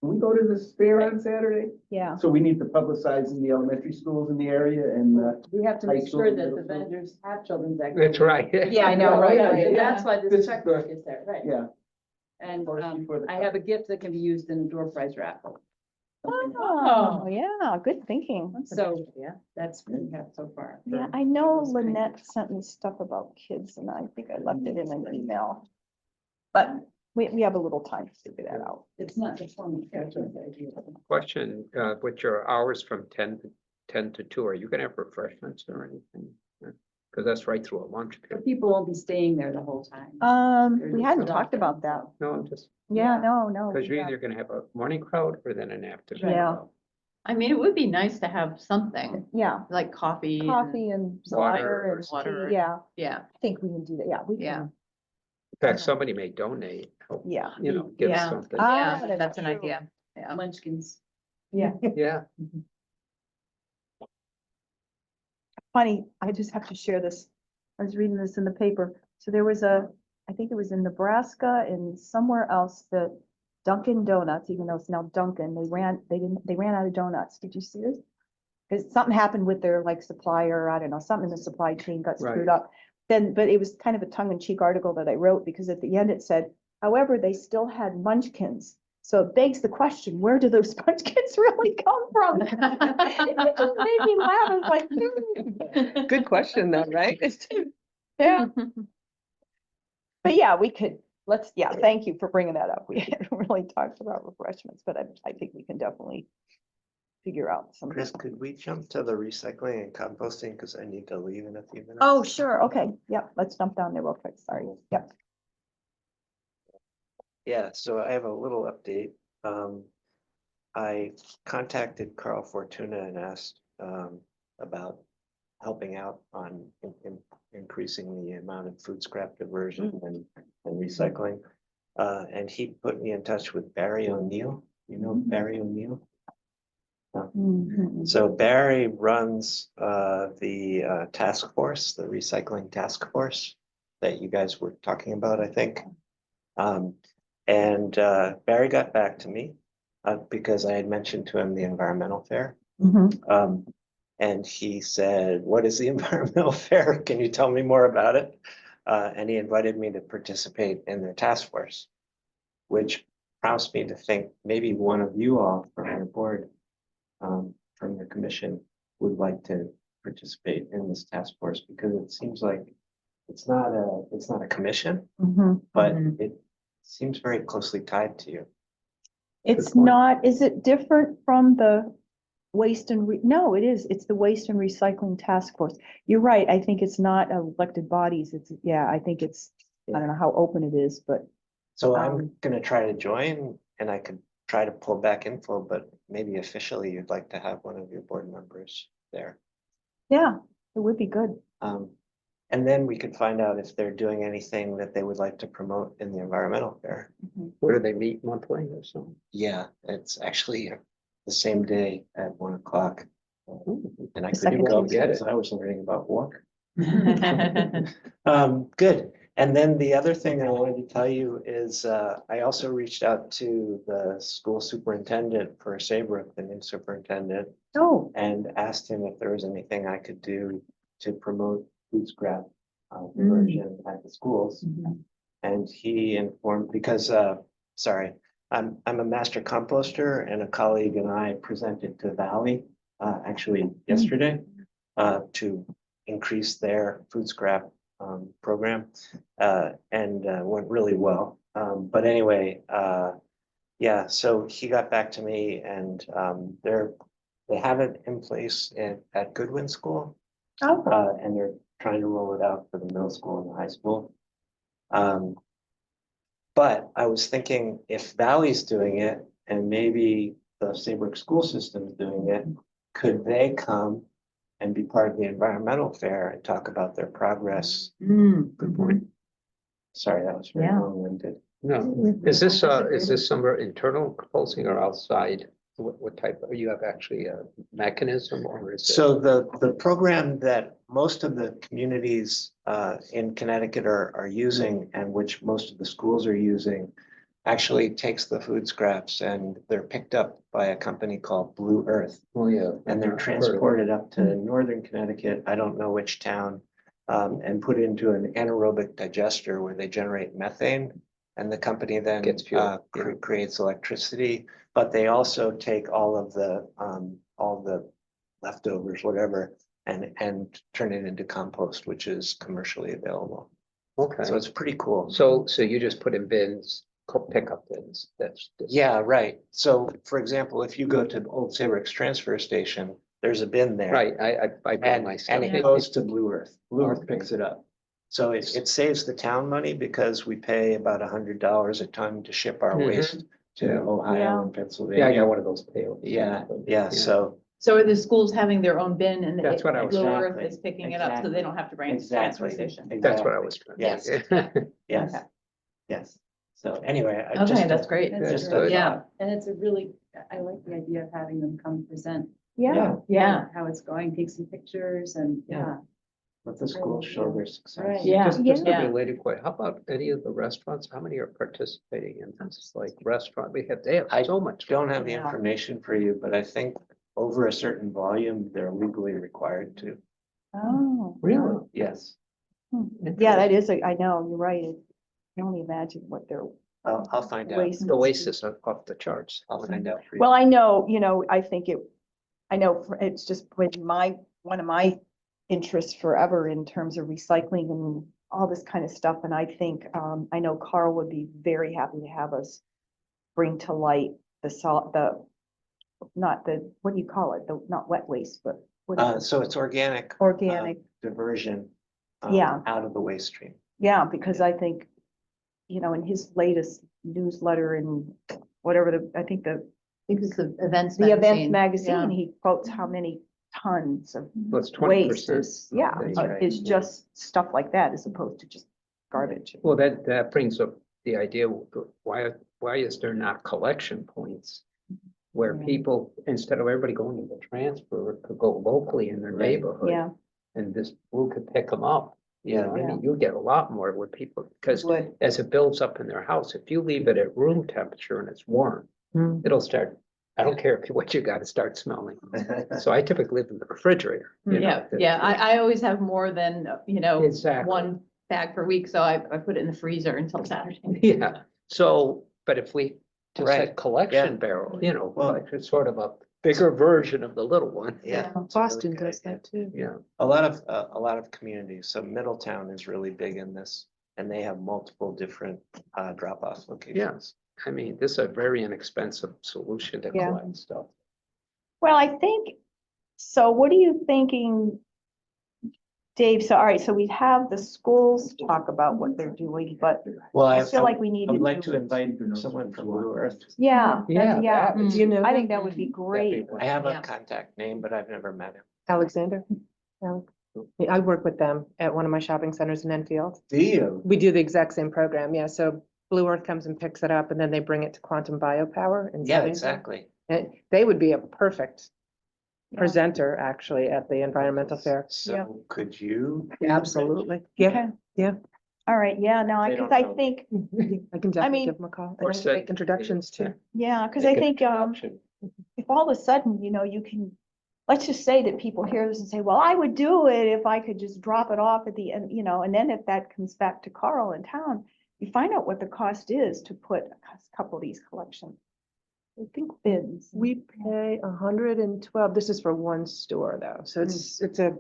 can we go to this fair on Saturday? Yeah, So we need to publicize in the elementary schools in the area and, We have to High make school, sure that middle the school. vendors have children's activities. That's right. Yeah, I know, right, Yeah, right. That's why This this is checkbook is there, right? yeah. And Or before the- I have a gift that can be used in a door prize raffle. oh, yeah, good thinking. So, yeah, that's what we have so far. Yeah, I know Lynette sent me stuff about kids and I think I left it in an email. But we have a little time to figure that out. It's not the formal children's idea. Question, with your hours from 10 to 2, are you gonna have refreshments or anything? Because that's right through a lunch But period. people won't be staying there the whole time. We hadn't talked about that. No, I'm just, Yeah, no. because you're yeah. either gonna have a morning crowd or then an afternoon. Yeah. crowd. I mean, it would be nice to have something Yeah, like coffee. and- coffee and Water water or and water. tea, yeah, Yeah, I think we can do that, yeah, we Yeah. can, In fact, somebody may donate, help, yeah. give Yeah. something. Ah, yeah, that's an true. idea. Yeah. Munchkins. Yeah, Yeah, funny, I just have to share this. I was reading this in the paper. So there was I think it was in Nebraska and somewhere else, the Dunkin' Donuts, even though it's now Dunkin', they ran out of donuts. Did you see this? Because something happened with their supplier, I don't know, something in the supply chain got screwed Right. up. But it was kind of a tongue-in-cheek article that I wrote because at the end it said, however, they still had munchkins. So it begs the question, where do those munchkins really come from? It just made me laugh. I was like, Good question though, right? yeah. But yeah, we could, thank you for bringing that up. We hadn't really talked about refreshments, but I think we can definitely figure out some. Chris, could we jump to the recycling and composting? Because I need to leave in a few minutes. Oh, sure, okay, yep, let's jump down there real quick, sorry, yep. Yeah, so I have a little update. I contacted Carl Fortuna and asked about helping out on increasing the amount of food scrap diversion and recycling. And he put me in touch with Barry O'Neill. You know Barry O'Neill? Mhm. So Barry runs the task force, the recycling task force that you guys were talking about, I think. And Barry got back to me because I had mentioned to him the environmental fair. Mhm. And he said, "What is the environmental fair? Can you tell me more about it?" And he invited me to participate in their task force, which prompts me to think maybe one of you all from your board, from your commission, would like to participate in this task force, because it seems like it's not a commission, Mhm. but it seems very closely tied to you. It's point. not, is it different from the waste and no, it is, it's the waste and recycling task force. You're right, I think it's not elected bodies, it's, yeah, I think it's, I don't know how open it is, but. So I'm Um, gonna try to join, and I could try to pull back info, but maybe officially you'd like to have one of your board members there. Yeah, it would be good. And then we could find out if they're doing anything that they would like to promote in the environmental fair. Where do they meet monthly or something? Yeah, it's actually the same day at 1 o'clock. And I The couldn't second go Tuesday. because I was learning about water. Good. And then the other thing I wanted to tell you is, I also reached out to the school superintendent for Saybrook, the new superintendent, Oh, and asked him if there was anything I could do to promote food scrap diversion at the schools. And he informed, because, sorry, I'm a master composter, and a colleague and I presented to Valley, actually yesterday, to increase their food scrap program, and went really well. But anyway, yeah, so he got back to me, and they have it in place at Goodwin School, oh, and they're trying to roll it out for the middle school and the high school. But I was thinking, if Valley's doing it and maybe the Saybrook school system is doing it, could they come and be part of the environmental fair and talk about their progress? Good point. Sorry, that was very Yeah. long-winded. No, is this somewhere internal proposing or outside? What type, you have actually a mechanism, or is it? So the program that most of the communities in Connecticut are using, and which most of the schools are using, actually takes the food scraps and they're picked up by a company called Blue Earth. Oh, yeah. And they're transported up to northern Connecticut, I don't know which town, and put into an anaerobic digester where they generate methane. And the company then Gets fuel, yeah. creates electricity, but they also take all the leftovers, whatever, and turn it into compost, which is commercially available. Okay, So it's pretty cool. so you just put in bins, pickup bins, that's. Yeah, right. So for example, if you go to Old Saybrook's transfer station, there's a bin there. Right, I bring And, my stuff. and it goes to Blue Earth. Blue Earth picks it up. So it saves the town money because we pay about $100 a ton to ship our Mhm. waste to Yeah. Ohio and Yeah, I Pennsylvania. got one of those pails. Yeah, so, So are the schools having their own bin and That's what I was- Blue Earth Exactly, is picking it up, so they don't have to bring it to the transfer exactly. station? That's what I was trying. Yes. yes, Okay. yes. So anyway, I Okay, just. that's great. That's Just good. a Yeah. thought. And it's a really, I like the idea of having them come present. yeah, Yeah. How it's going, take some pictures and, yeah. Let the schools show their success. Right. Yeah. Just a Yeah. related question, how about any of the restaurants, how many are participating in this, like restaurant, they have I so much. Don't have the Yeah. information for you, but I think over a certain volume, they're legally required to. oh. Really? Yes, Yeah, that is, I know, you're right, I can only imagine what they're. I'll find out. Waste. The waste is off the charts. I'll find out for you. Well, I know, I think it's just been one of my interests forever in terms of recycling and all this kind of stuff. And I think, I know Carl would be very happy to have us bring to light not the, what do you call it? Not wet waste, but what is it? So it's organic. Organic. Diversion. Yeah. Out of the waste stream. Yeah, because I think, in his latest newsletter and whatever I think I think it's the events the events magazine. magazine, he quotes how many tons of That's waste 20%. is, yeah, That's right. is just stuff like that as opposed to just garbage. Well, that brings up the idea, why is there not collection points where Yeah. people, instead of everybody going to the transfer, could go locally in their Right. neighborhood. Yeah, And this Blue could pick them up. You know, I Yeah. mean, you'll get a lot more where people, because would. as it builds up in their house, if you leave it at room temperature and it's warm, Mm. it'll start, I don't care if what you got to start smelling. So I typically leave it in the refrigerator. you know, Yeah, I always have more than, Exactly. one bag per week, so I put it in the freezer until Saturday. Yeah, so, but if we just Right, had collection yeah. barrel, Well- like it's sort of a bigger version of the little one. Yeah. Boston good does idea. that too. Yeah, A lot of communities, so Middletown is really big in this, and they have multiple different drop-off locations. I mean, this is a very inexpensive solution to Yeah. collect stuff. Well, I think, so what are you thinking, Dave? So, all right, so we have the schools talk about what they're doing, but Well, I feel like we need I would to like do- to invite someone from Blue Earth. Yeah, Yeah, yeah, that Do you know I him? think that would be great. I have a Yeah. contact name, but I've never met him. Alexander? No. I work with them at one of my shopping centers in Enfield. Do you? We do the exact same program, yeah, so Blue Earth comes and picks it up and then they bring it to Quantum Biopower in Yeah, Sunnyside. exactly. And they would be a perfect Yeah. presenter actually at the environmental fair. So could you? Absolutely, yeah, Okay. yeah. All right, yeah, no, They because don't I know. think, I can definitely mean- give them a call. Or And I can send- make introductions too. yeah, because Make I an think, introduction. if all of a sudden, you can, let's just say that people hear this and say, well, I would do it if I could just drop it off at the end, and then if that comes back to Carl in town, you find out what the cost is to put a couple of these collections. I think bins. We pay 112, this is for one store though, so it's a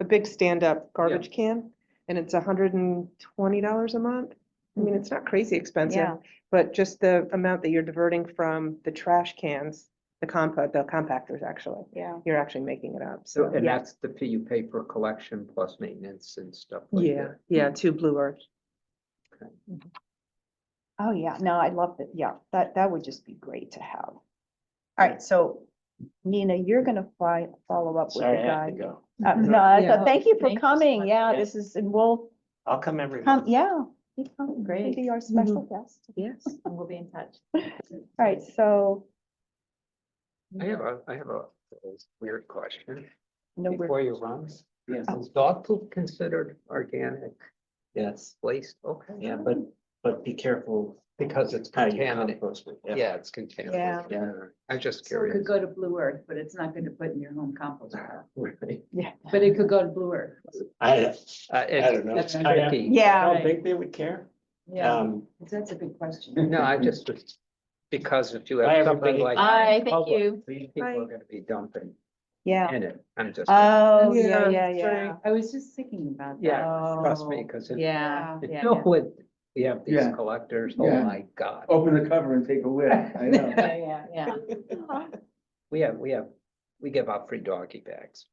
big stand-up garbage can. And it's $120 a month. I mean, it's not crazy expensive, Yeah. but just the amount that you're diverting from the trash cans, the compactors actually, Yeah. you're actually making it up, So, so. and Yeah. that's the fee you pay for collection plus maintenance and stuff like Yeah, that. yeah, to Blue Earth. Oh, yeah, no, I love that. Yeah, that would just be great to have. All right, so Nina, you're gonna follow up with the Sorry, I have to guy. go. No, Yeah. so thank you for Thank you so coming. much. Yeah, Yeah. this is, and we'll I'll come every come, month. yeah. keep coming. Great. Be our special guest. Yes. And we'll be in touch. All right, so. I have a weird question No, we're- before you run. Yes. Is dog poop considered organic Yes, waste? Okay. yeah, but be careful. Because it's how you contaminated. compost it. Yeah, it's contaminated. Yeah. I'm just So it could curious. go to Blue Earth, but it's not going to put in your home compost pile. Right. But it could go to Blue Earth. I It's don't know. it's I- tricky. Yeah. don't think they would care. Yeah, that's a good question. No, I just, because if you Bye, have something everybody. like. Bye, thank public, you. People are gonna be dumping Yeah. in it. I'm just. Oh, Yeah, yeah. I was just thinking about that. Yeah, trust me, Oh, because. Yeah, You yeah, know yeah. what, we have these Yeah. collectors, oh Yeah. my God. Open the cover and take a whiff. I know. Yeah. We give out free doggy bags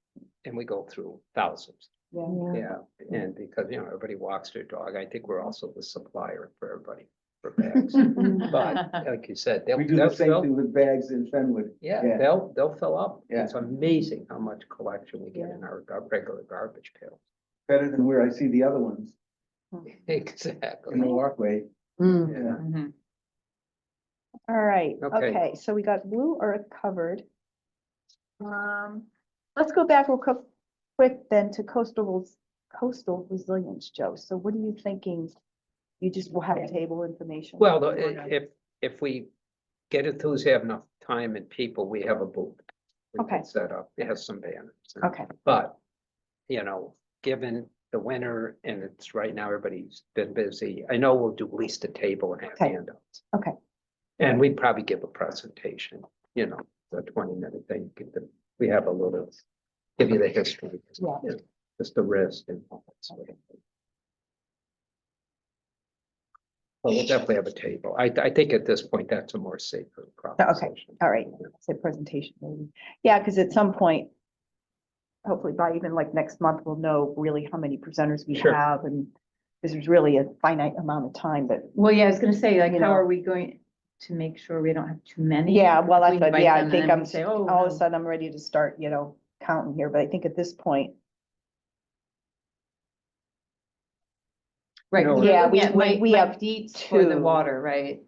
and we go through thousands. Yeah. Yeah, and because, everybody walks their dog, I think we're also the supplier for everybody for bags. But like you said, they'll, We do they'll the same fill, thing with bags in Fenwood. yeah, they'll fill up. Yeah. It's amazing how much collection we get in our regular garbage pail. Better than where I see the other ones Exactly. in the walkway. Mm. Yeah. Mhm. All right, Okay. okay, so we got Blue Earth covered. Let's go back real quick then to coastal resilience, Joe. So what are you thinking? You just will have table information? Well, if we get enthused, have enough time and people, we have a booth. We can Okay. set up, it has some banners. Okay, But, given the winter and it's right now, everybody's been busy. I know we'll do at least a table and have Okay. handouts. Okay. And we'd probably give a presentation, a 20-minute thing. We have a little, give you the history. Yeah. Just the risk and all that sort of thing. Well, we'll definitely have a table. I think at this point, that's a more safer proposition. all right, say presentation maybe. Yeah, because at some point, hopefully by even like next month, we'll know really how many presenters we Sure. have and this is really a finite amount of time, but Well, yeah, I was gonna say, like, You how know. are we going to make sure we don't have too many? yeah, well, We that's, what- invite yeah, them I and think then we I'm, say, oh, all of a no. sudden I'm ready to start, counting here, but I think at this point, Right, 'cause No, we're Yeah, looking at we Mike have Dietz for the two. water, right?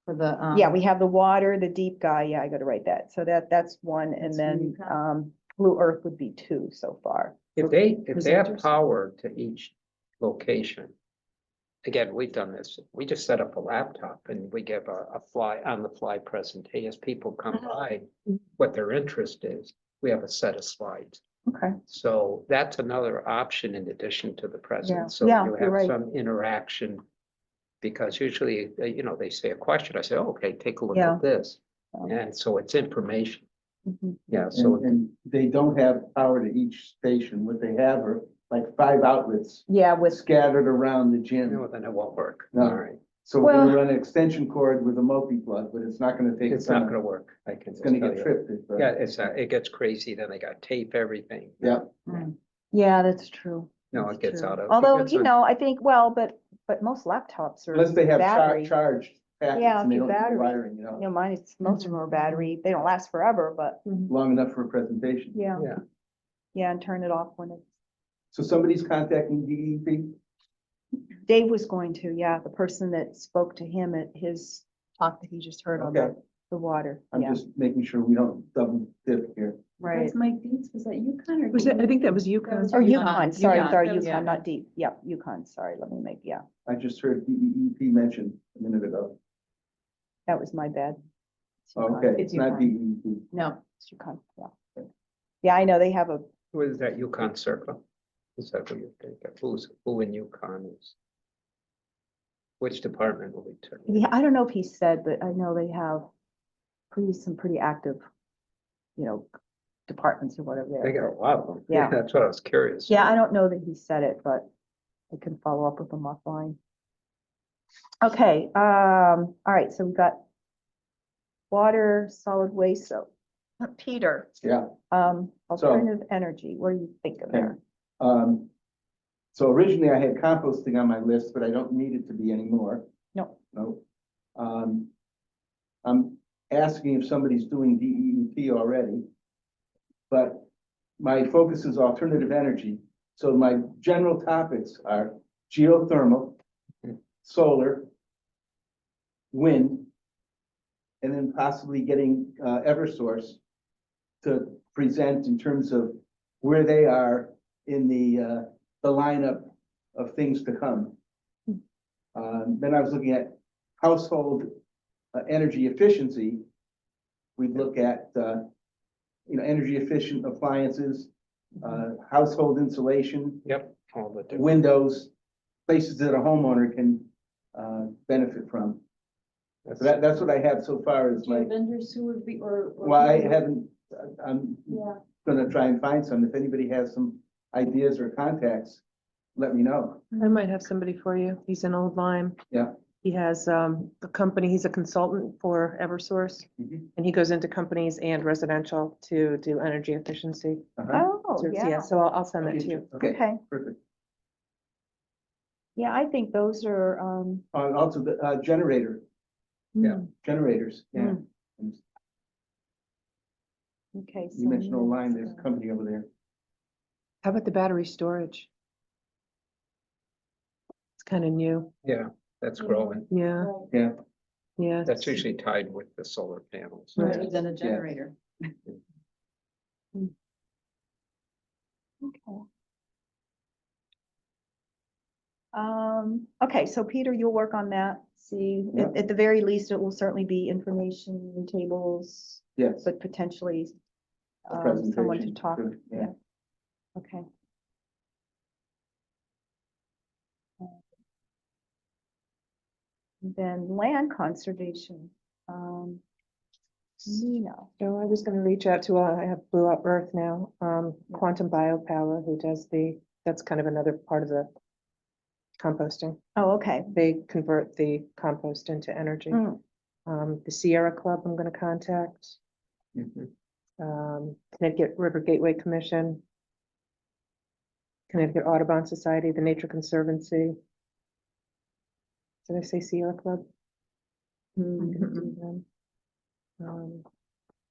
for the, Yeah, we have the water, the deep guy. Yeah, I gotta write that. So that's one, and That's then, what you got. Blue Earth would be two so far. If they have presenters. power to each location. Again, we've done this. We just set up a laptop and we give a fly on the fly presentation. As people come by, what their interest is, we have a set of slides. Okay. So that's another option in addition to the present. So Yeah, you you're have right. some interaction. Because usually, they say a question, I say, oh, okay, take a look Yeah. at this. Yeah. And so it's information. Mhm. Yeah, so, And they don't have power to each station. What they have are like 5 outlets Yeah, with, scattered around the gym. then it won't work. No. All right. So we're gonna Well- run an extension cord with a multi-plug, but it's not gonna take. It's not gonna work. I can It's just gonna tell get you. tripped. if, Yeah, it gets crazy. Then they got tape everything. Yeah. yeah, that's true. No, That's it gets true. out of. it Although, gets on- I think, well, but most laptops are Unless they have battery. charged packets Yeah, and they if don't your do battery- wiring, Mine, most of them are battery. They don't last forever, but long enough for a presentation. yeah. Yeah. Yeah, and turn it off when it's, So somebody's contacting DEP? Dave was going to, yeah, the person that spoke to him at his talk that he just heard on Okay. the water. I'm Yeah, just making sure we don't double dip here. right. That's Mike Dietz, was that UConn or? Was it, I think that was That UConn. was Or UConn. Yukon, sorry, UConn, sorry, that was Yukon, UConn. not deep. Yeah, Yukon, sorry, let me make, yeah, I just heard DEP mentioned a minute ago. that was my bad. It's Yukon. Okay, It's it's not UConn. DEP. No, It's Yukon, yeah. Yeah, I know, they have a, What is that Yukon Circle? Is that what you think? Who in Yukon is? Which department will be turning? yeah, I don't know if he said, but I know they have some pretty active, departments or whatever. They got a but- lot of them. Yeah. That's what I was curious. Yeah, I don't know that he said it, but I can follow up with him offline. Okay, all right, so we've got water, solid waste, so Peter, Yeah. alternative energy, what do you think of Okay. there? So originally I had composting on my list, but I don't need it to be anymore. No. No. I'm asking if somebody's doing DEEP already. But my focus is alternative energy. So my general topics are geothermal, solar, wind, and then possibly getting Eversource to present in terms of where they are in the lineup of things to come. Then I was looking at household energy efficiency. We'd look at energy efficient appliances, household insulation, Yep, all the different. windows, places that a homeowner can benefit from. So that's what I have so far is Do you have my, vendors who would be, or? well, I haven't, I'm Yeah, gonna try and find some. If anybody has some ideas or contacts, let me know. I might have somebody for you. He's in Old Lyme. Yeah. He has a company, he's a consultant for Eversource, Mhm. and he goes into companies and residential to do energy efficiency. Uh-huh. Oh, So, yeah, So I'll send that to you. Okay, okay, perfect. yeah, I think those are, Also the generator, Yeah. generators, yeah. okay. You mentioned Old Line, there's a company over there. How about the battery storage? It's kind of new. Yeah, that's growing. Yeah, right. Yeah, yeah. That's usually tied with the solar panels. Right. than a generator. Okay. Okay, so Peter, you'll work on that, see, Yeah. at the very least, it will certainly be information tables, yes. but potentially a someone to presentation, talk, too, yeah, okay. Then land conservation, Nina, So I was gonna reach out to, I have Blue Up Earth now, Quantum Biopower, who does that's kind of another part of the composting. oh, okay. They convert the compost into energy. Mm. The Sierra Club, I'm gonna contact, Mhm. Connecticut River Gateway Commission, Connecticut Audubon Society, the Nature Conservancy. Did I say Sierra Club? I'm gonna do them.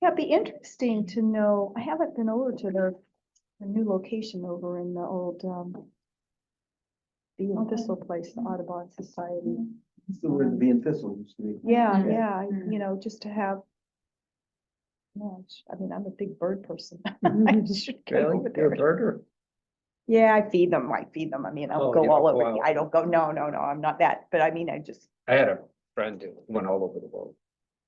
Yeah, it'd be interesting to know, I haven't been over to their new location over in the old, the Thistle place, the Audubon Society. It's the word being thistle used to be. Yeah, Mhm. yeah, Mhm. you know, just to have. No, I mean, I'm a big bird person. I should get Really? over You're a there. birder? Yeah, I feed them, I mean, I'll Oh, go you all don't go over, out. I don't go, no, I'm not that, but I mean, I just, I had a friend who went all over the world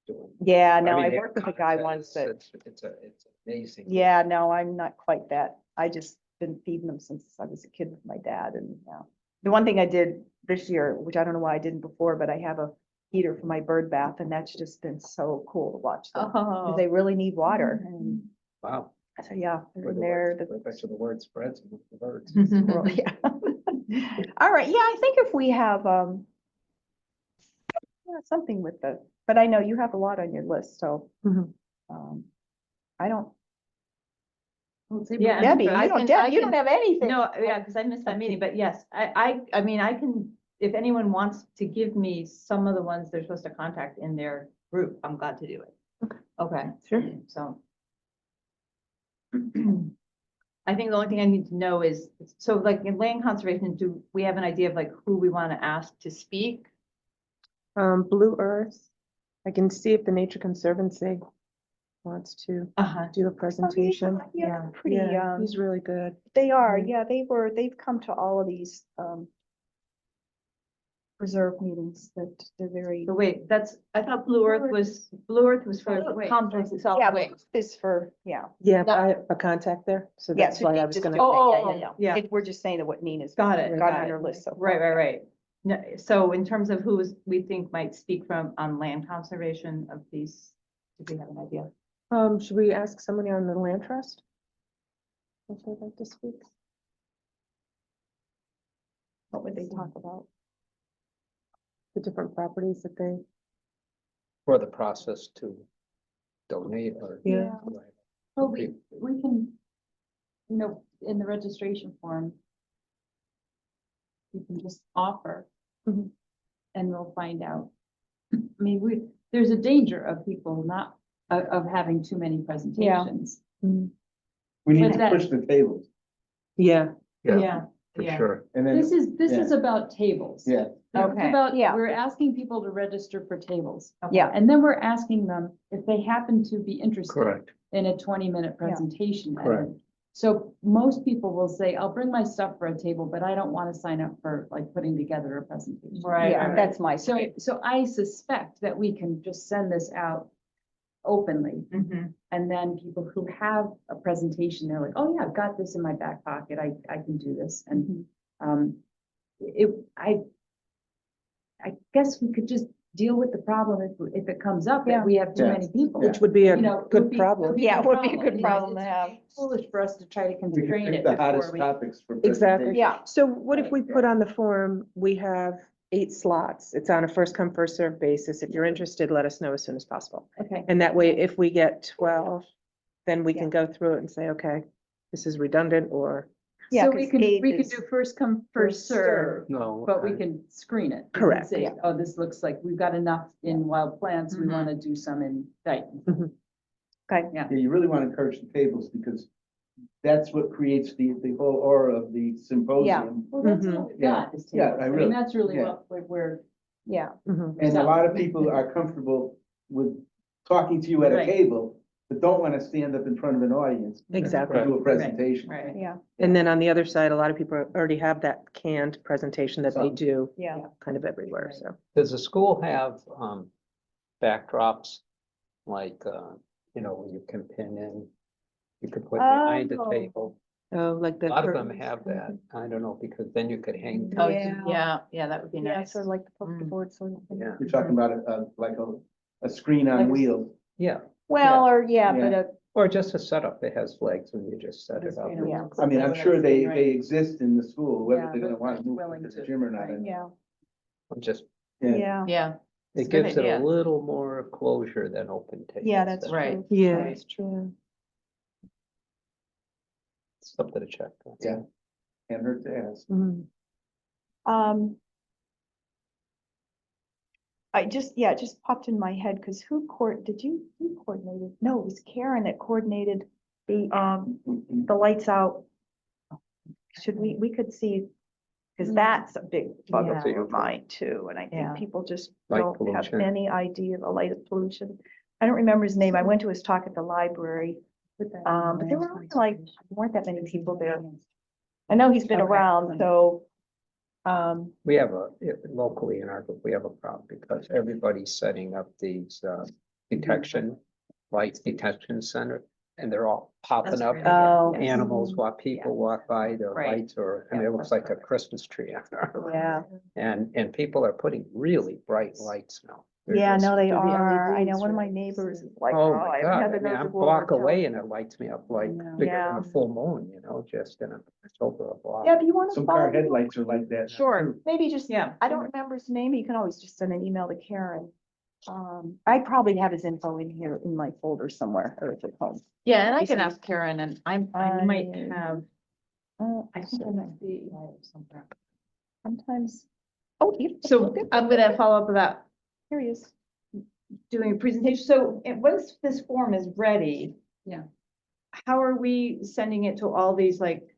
doing. yeah, no, mean, I they worked have with a guy once contests. that, It's amazing. yeah, no, I'm not quite that. I just been feeding them since I was a kid with my dad and, the one thing I did this year, which I don't know why I didn't before, but I have a heater for my bird bath and that's just been so cool to watch them. 'Cause Oh. they really need water and Wow. so, yeah, they're Where in the there. word- where the word spreads with the birds. Well, yeah. All right, yeah, I think if we have, yeah, something with the, but I know you have a lot on your list, so. Mhm. I don't, Yeah. Debbie, I you don't, can- Deb, I you don't can- have anything. No, yeah, because I missed that meeting, but yes, I mean, I can, if anyone wants to give me some of the ones they're supposed to contact in their group, I'm glad to do it. Okay. Sure. So. I think the only thing I need to know is, so like in land conservation, do we have an idea of like who we want to ask to speak? Blue Earth, I can see if the Nature Conservancy wants to Uh-huh. do a presentation. Yeah, pretty, Yeah, he's really good. they are, Mhm. yeah, they've come to all of these, reserve meetings that they're very. But wait, I thought Blue Earth was for Wait, conflict itself. Yeah, Wait. this for, yeah. Yeah, No. I have a contact there, so Yeah, that's so why they I was just gonna. do- Oh, yeah. yeah. We're just saying that what Nina's Got it. got got on it. her list so far. Right. No, so in terms of we think might speak from on land conservation of these, do we have an idea? Should we ask somebody on the land trust? If they'd like to speak? What would they talk about? The different properties that they, For the process to donate or. Yeah. Well, we can, in the registration form, you can just offer. Mhm. And we'll find out. I mean, there's a danger of people not, of having too many presentations. Mhm. We need But to that- push the tables yeah, Yeah. For Yeah. sure. and then, This is about tables. yeah, This is Okay. about, Yeah. we're asking people to register for tables. Yeah. And then we're asking them if they happen to be interested Correct. in a 20-minute presentation. Correct. So most people will say, I'll bring my stuff for a table, but I don't want to sign up for like putting together a presentation. Right. Yeah, that's my. So I suspect that we can just send this out openly. Mhm. And then people who have a presentation, they're like, oh yeah, I've got this in my back pocket. I can do this. And I guess we could just deal with the problem if it comes up, Yeah. that we have too Yeah. many people. which would be a You know, it would good be- problem. Yeah, it would be a good It's- problem to it's have. Foolish for us to try to we can constrain pick it the before hottest we. topics for. Exactly. presentation. Yeah, So what if we put on the form, we have 8 slots. It's on a first come, first served basis. If you're interested, let us know as soon as possible. Okay. And that way, if we get 12, then we can go through it and say, okay, this is redundant or. Yeah, So 'cause we eight could is do first come, first first serve, No. but we can screen it. We can Correct, say, yeah. oh, this looks like we've got enough in wild plants. We Mhm. want to do some in Dayton. okay. Yeah, you really want to encourage the tables because that's what creates the whole aura of the symposium. Well, that's Mhm. what we've Yeah. got is Yeah, tables. I I really- mean, that's really yeah. what we're. Yeah, Mhm. And a lot of people are comfortable with talking to you at a Right. table, but don't want to stand up in front of an audience. Exactly. And do a presentation. Right. yeah, And then on the other side, a lot of people already have that canned presentation that they Some. do yeah. kind of everywhere, so. Does the school have, backdrops? Like, where you can pin in, you could put behind the Oh. table. Oh, like the. A lot of them curtains. have that. I don't know, because then you could hang. Oh, Yeah. yeah, that would be Yeah, nice. sort of like the poster Mm. board sort of thing. Yeah, You're talking about like a screen on Like a- wheels. yeah. Well, or, yeah, but Yeah. Or just a setup that has legs and you just set it up. Screen on Yeah. wheels. I mean, I'm sure they Right. exist in the school, whether Yeah, they're gonna but want to they're move willing to the to, gym or not. right. and- yeah, I'm just, Yeah, yeah, It's it a good gives it a idea. little more closure than open tables. yeah, that's Right. true. Yeah, Right. that's true. Something to check. Yeah. can't hurt to ask. Mhm. Um. It just popped in my head, because who coordinated? No, it was Karen that coordinated the lights out. We could see Because that's a big bugaboo Yeah. of mine too, and I Yeah. think people just Light don't have pollution. any idea of the light pollution. I don't remember his name. I went to his talk at the library, but there were only like, weren't that many people there. I know he's been Okay. around, so, We have locally in our group, we have a problem because everybody's setting up these detection, lights detection center. And they're all popping That's a up. great idea. oh, Yes. Animals, while people walk by, their Right. lights are, I mean, it looks like a Christmas tree. on our- yeah. And people are putting really bright lights now. They're Yeah, just- no, they the are. I know LEDs, one of my right? neighbors is like, Oh oh, my I God, haven't I had the mean, nerve to I'm go over block and away tell and it lights me up like Yeah. bigger than Yeah. a full moon, just in a, it's over a block. Yeah, do you want to? Some car headlights are like that. Sure. Maybe just, Yeah. I don't remember his name. You can always just send an email to Karen. I probably have his info in here in my folder somewhere or it's at home. Yeah, and I You can see- ask Karen and I might I- have, I think I might be, something. sometimes. Oh, So I'm gonna follow up about Here he is. doing a presentation. So once this form is ready. Yeah. How are we sending it to all these like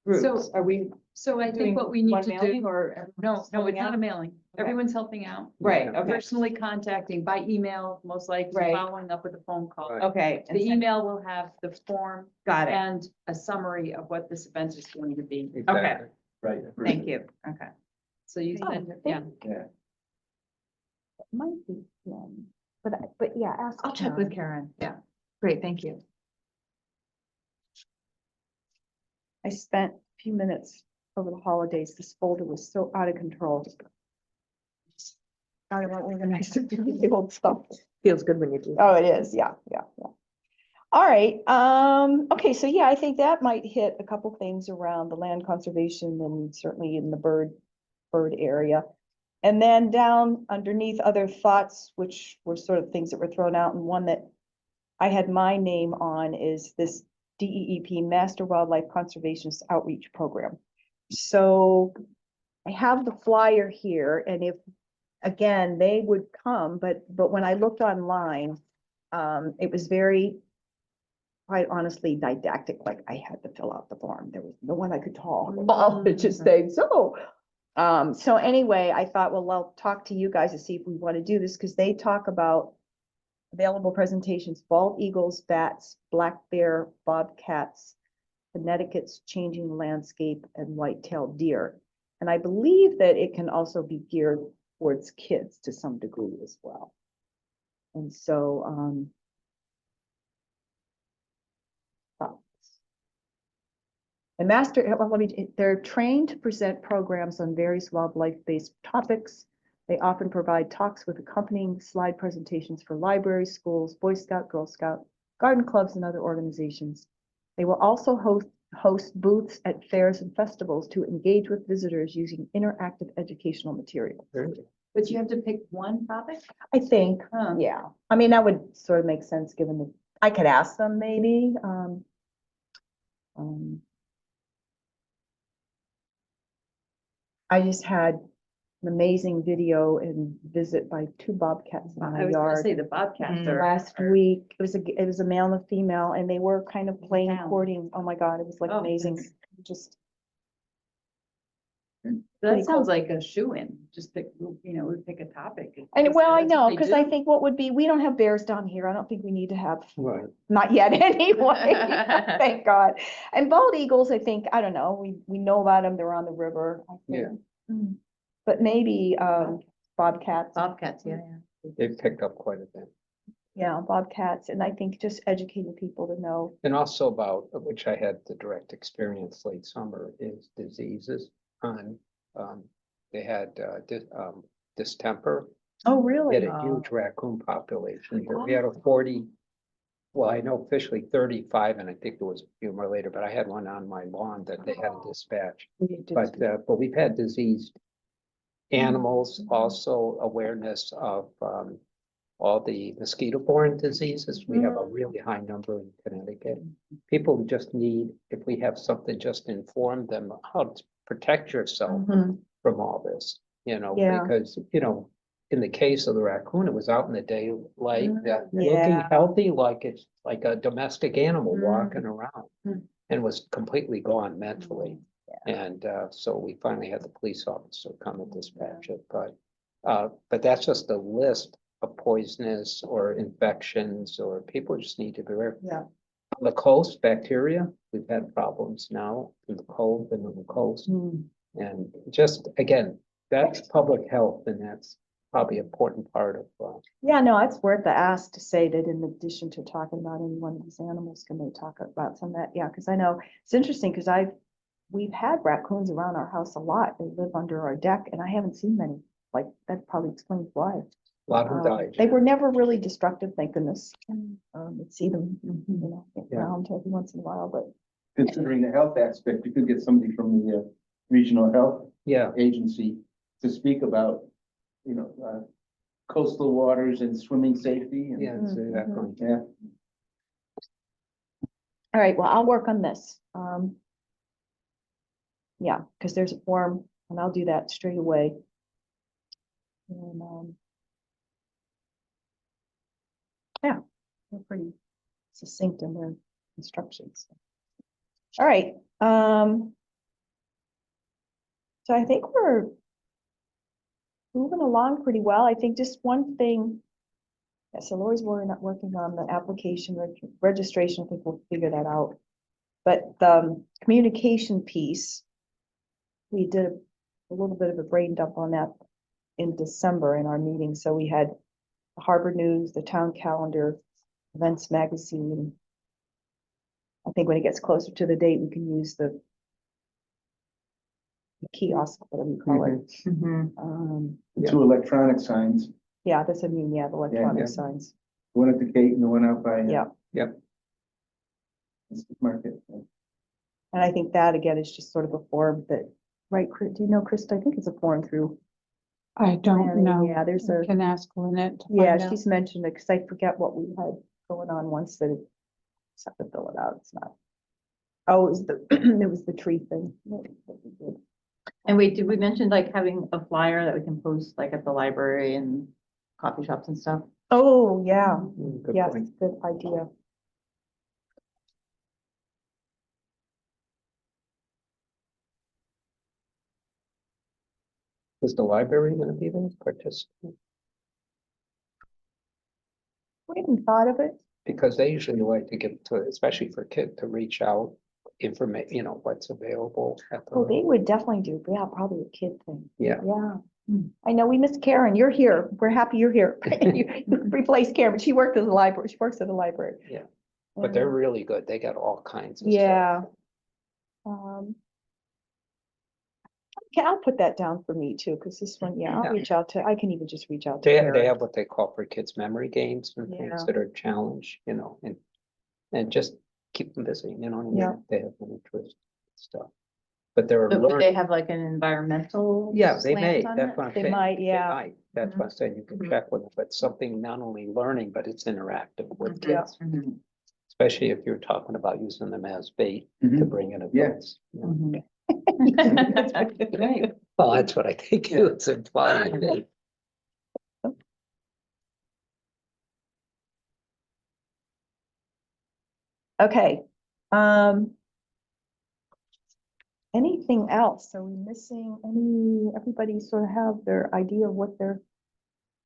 groups? So- Are we So I doing think what we need one to mailing do, or? no, everyone's no, it's filling not a out? mailing. Okay. Everyone's helping out. Right, Yeah. okay, Personally contacting by email, most likely Right. following up with a phone call. Right. okay. and The send- email will have the form Got it. and a summary of what this event is going to be. Exactly. Right. Thank you. Okay. So you Oh, send, I yeah. think Yeah. it Might be, but yeah, ask. I'll check with Karen. Yeah. Great, thank you. I spent a few minutes over the holidays. This folder was so out of control. Out of organized, the old stuff. Feels good when you do. Oh, it is, yeah. All right, okay, so yeah, I think that might hit a couple things around the land conservation and certainly in the bird area. And then down underneath other thoughts, which were sort of things that were thrown out, and one that I had my name on is this DEEP Master Wildlife Conservationist Outreach Program. So I have the flyer here, and if, again, they would come, but when I looked online, it was very, quite honestly, didactic, like I had to fill out the form. There was no one I could talk about, it just saying, so anyway, I thought, well, I'll talk to you guys to see if we want to do this, because they talk about available presentations, bald eagles, bats, black bear, bobcats, Connecticut's changing landscape, and white-tailed deer. And I believe that it can also be geared towards kids to some degree as well. And so, they're trained to present programs on various wildlife-based topics. They often provide talks with accompanying slide presentations for libraries, schools, Boy Scout, Girl Scout, garden clubs, and other organizations. They will also host booths at fairs and festivals to engage with visitors using interactive educational materials. But you have to pick one topic? I think, Huh. yeah, I mean, that would sort of make sense given the, I could ask them maybe, I just had an amazing video and visit by two bobcats in I my was gonna yard say the bobcats are. last week. It was a male and a female, and they were kind of playing Wow. courting. Oh my God, it was like Oh, amazing. that's- Just, That pretty sounds cool. like a shoe-in, just pick, we pick a topic. and well, I That's what know, they because I do. think what would be, we don't have bears down here. I don't think we need to have, Right. not yet anyway, thank God. And bald eagles, I think, I don't know, we know about them. They're on the river. I think. Mm. But maybe, bobcats. Bobcats, yeah. They've picked up quite a bit. Yeah, bobcats, and I think just educating people to know. And also about, which I had the direct experience late summer, is diseases on, they had, distemper. Oh, We really? had a huge raccoon population here. We had a 40, well, I know officially 35, and I think there was a few more later, but I had one on my lawn that they had to dispatch. But we've had diseased animals, also awareness of, all the mosquito-borne diseases. We have a really high number in Connecticut. People just need, if we have something, just inform them how to protect yourself Mhm. from all this, Yeah. because, in the case of the raccoon, it was out in the daylight, that looking Yeah. healthy, like it's like a domestic animal Mm. walking around. Mm. And was completely gone mentally. And so we finally had the police officer come and dispatch it, but that's just a list of poisonous or infections, or people just need to be aware. Yeah. On the coast, bacteria, we've had problems now in the cold and on the coast. Hmm. And just, again, that's public health, and that's probably an important part of, Yeah, no, it's worth the ask to say that in addition to talking about any one of these animals, can they talk about some of that? Yeah, because I know it's interesting because we've had raccoons around our house a lot. They live under our deck and I haven't seen many. Like that probably explains why. a lot who died. They were never really destructive, thank goodness. You'd see them, Yeah. around every once in a while, but Considering the health aspect, you could get somebody from the regional health Yeah, agency to speak about, coastal waters and swimming safety. And, yeah, exactly. Yeah. all right, well, I'll work on this. Yeah, because there's a form and I'll do that straight away. And, yeah, they're pretty succinct in their instructions. All right, so I think we're moving along pretty well. I think just one thing. Yeah, so Lori's not working on the application registration. I think we'll figure that out. But the communication piece, we did a little bit of a brain dump on that in December in our meeting. So we had the Harbor News, the town calendar, events magazine. I think when it gets closer to the date, we can use the kiosk, whatever you call it. The two electronic signs, Yeah, that's the electronic yeah. signs. one at the Cape and the one out by. Yeah. Market. And I think that again is just sort of a form that, right, do you know, Krista? I think it's a form through. I don't know. Yeah, there's a, Can ask Lynette. to yeah, find out. she's mentioned it because I forget what we had going on once that just have to fill it out. It's not. Oh, it was it was the tree thing. that we did. And wait, did we mention like having a flyer that we can post like at the library and coffee shops and stuff? Oh, yeah, Good yes, point. good idea. Is the library gonna be there participant? We hadn't thought of it. Because they usually like to give to, especially for kids, to reach out, information, what's available at Oh, they the. would definitely do. Yeah, probably a kid thing. Yeah. Yeah. I know we miss Karen. You're here. We're happy you're here. You replaced Karen, but she worked at the library. She works at the library. Yeah. But they're really good. They got all kinds of stuff. Yeah. Okay, I'll put that down for me too, because this one, yeah, I'll Yeah. reach out to, I can even just reach out to They Karen. have what they call for kids memory games and Yeah. things that are challenge, and just keep them busy, what I mean? Yeah. They have an interest in stuff. But they're But would they learning, have like an environmental? yeah, they slant may, on that's it? what I'm They saying. might, yeah. might. That's what I'm saying, you can Mhm. check with them, but something not only learning, but it's interactive with Yeah. kids. Mhm. Especially if you're talking about using them as bait to Mhm. bring in Yeah. adults. Mhm. That's what- Right. Well, that's what I think it's implying. Okay. Anything else? Are we missing everybody sort of have their idea of what they're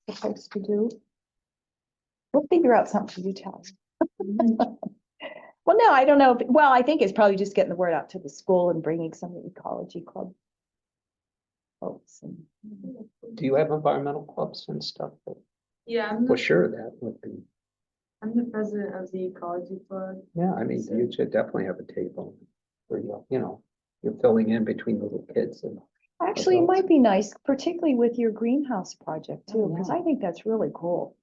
supposed to do? We'll figure out something for you, Tally. Well, no, I don't know. Well, I think it's probably just getting the word out to the school and bringing some of the ecology club folks. And Do you have environmental clubs and stuff? Yeah, Well, sure, that would be, I'm the president of the ecology club. yeah, I mean, you should definitely have a table where you're filling in between the little kids and. actually, it might be nice, particularly with your greenhouse project too, Oh, because yeah. I think that's really cool.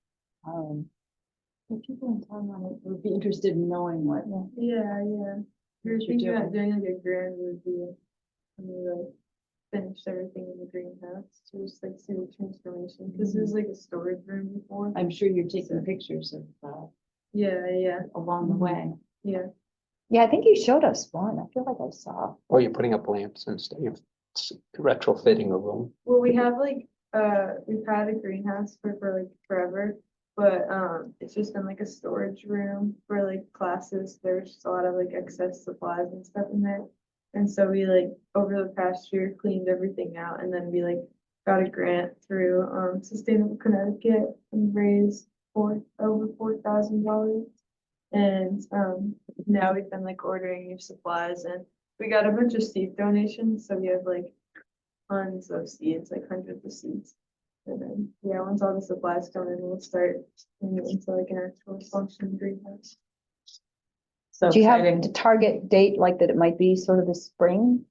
If people in town would be interested in knowing what. Yeah, yeah. We were What you're thinking about doing. doing like a grand review. And we like finished everything in the greenhouse to just like see the transformation, because it was like a storage room before. I'm sure you're taking pictures of, Yeah, yeah, along the way. yeah. Yeah, I think you showed us one. I feel like I saw. Oh, you're putting up lamps and stuff, you're retrofitting a room. Well, we have like, we've had a greenhouse for like forever, but, it's just been like a storage room for like classes. There's just a lot of like excess supplies and stuff in there. And so we like, over the past year, cleaned everything out, and then we like got a grant through, Sustainable Connecticut and raised over $4,000. And, now we've been like ordering new supplies, and we got a bunch of seed donations, so we have like tons of seeds, like hundreds of seeds. And then, yeah, once all the supplies come in, we'll start turning it into like an actual functioning greenhouse. So Do you have exciting. the target date, like that it might be sort of the spring?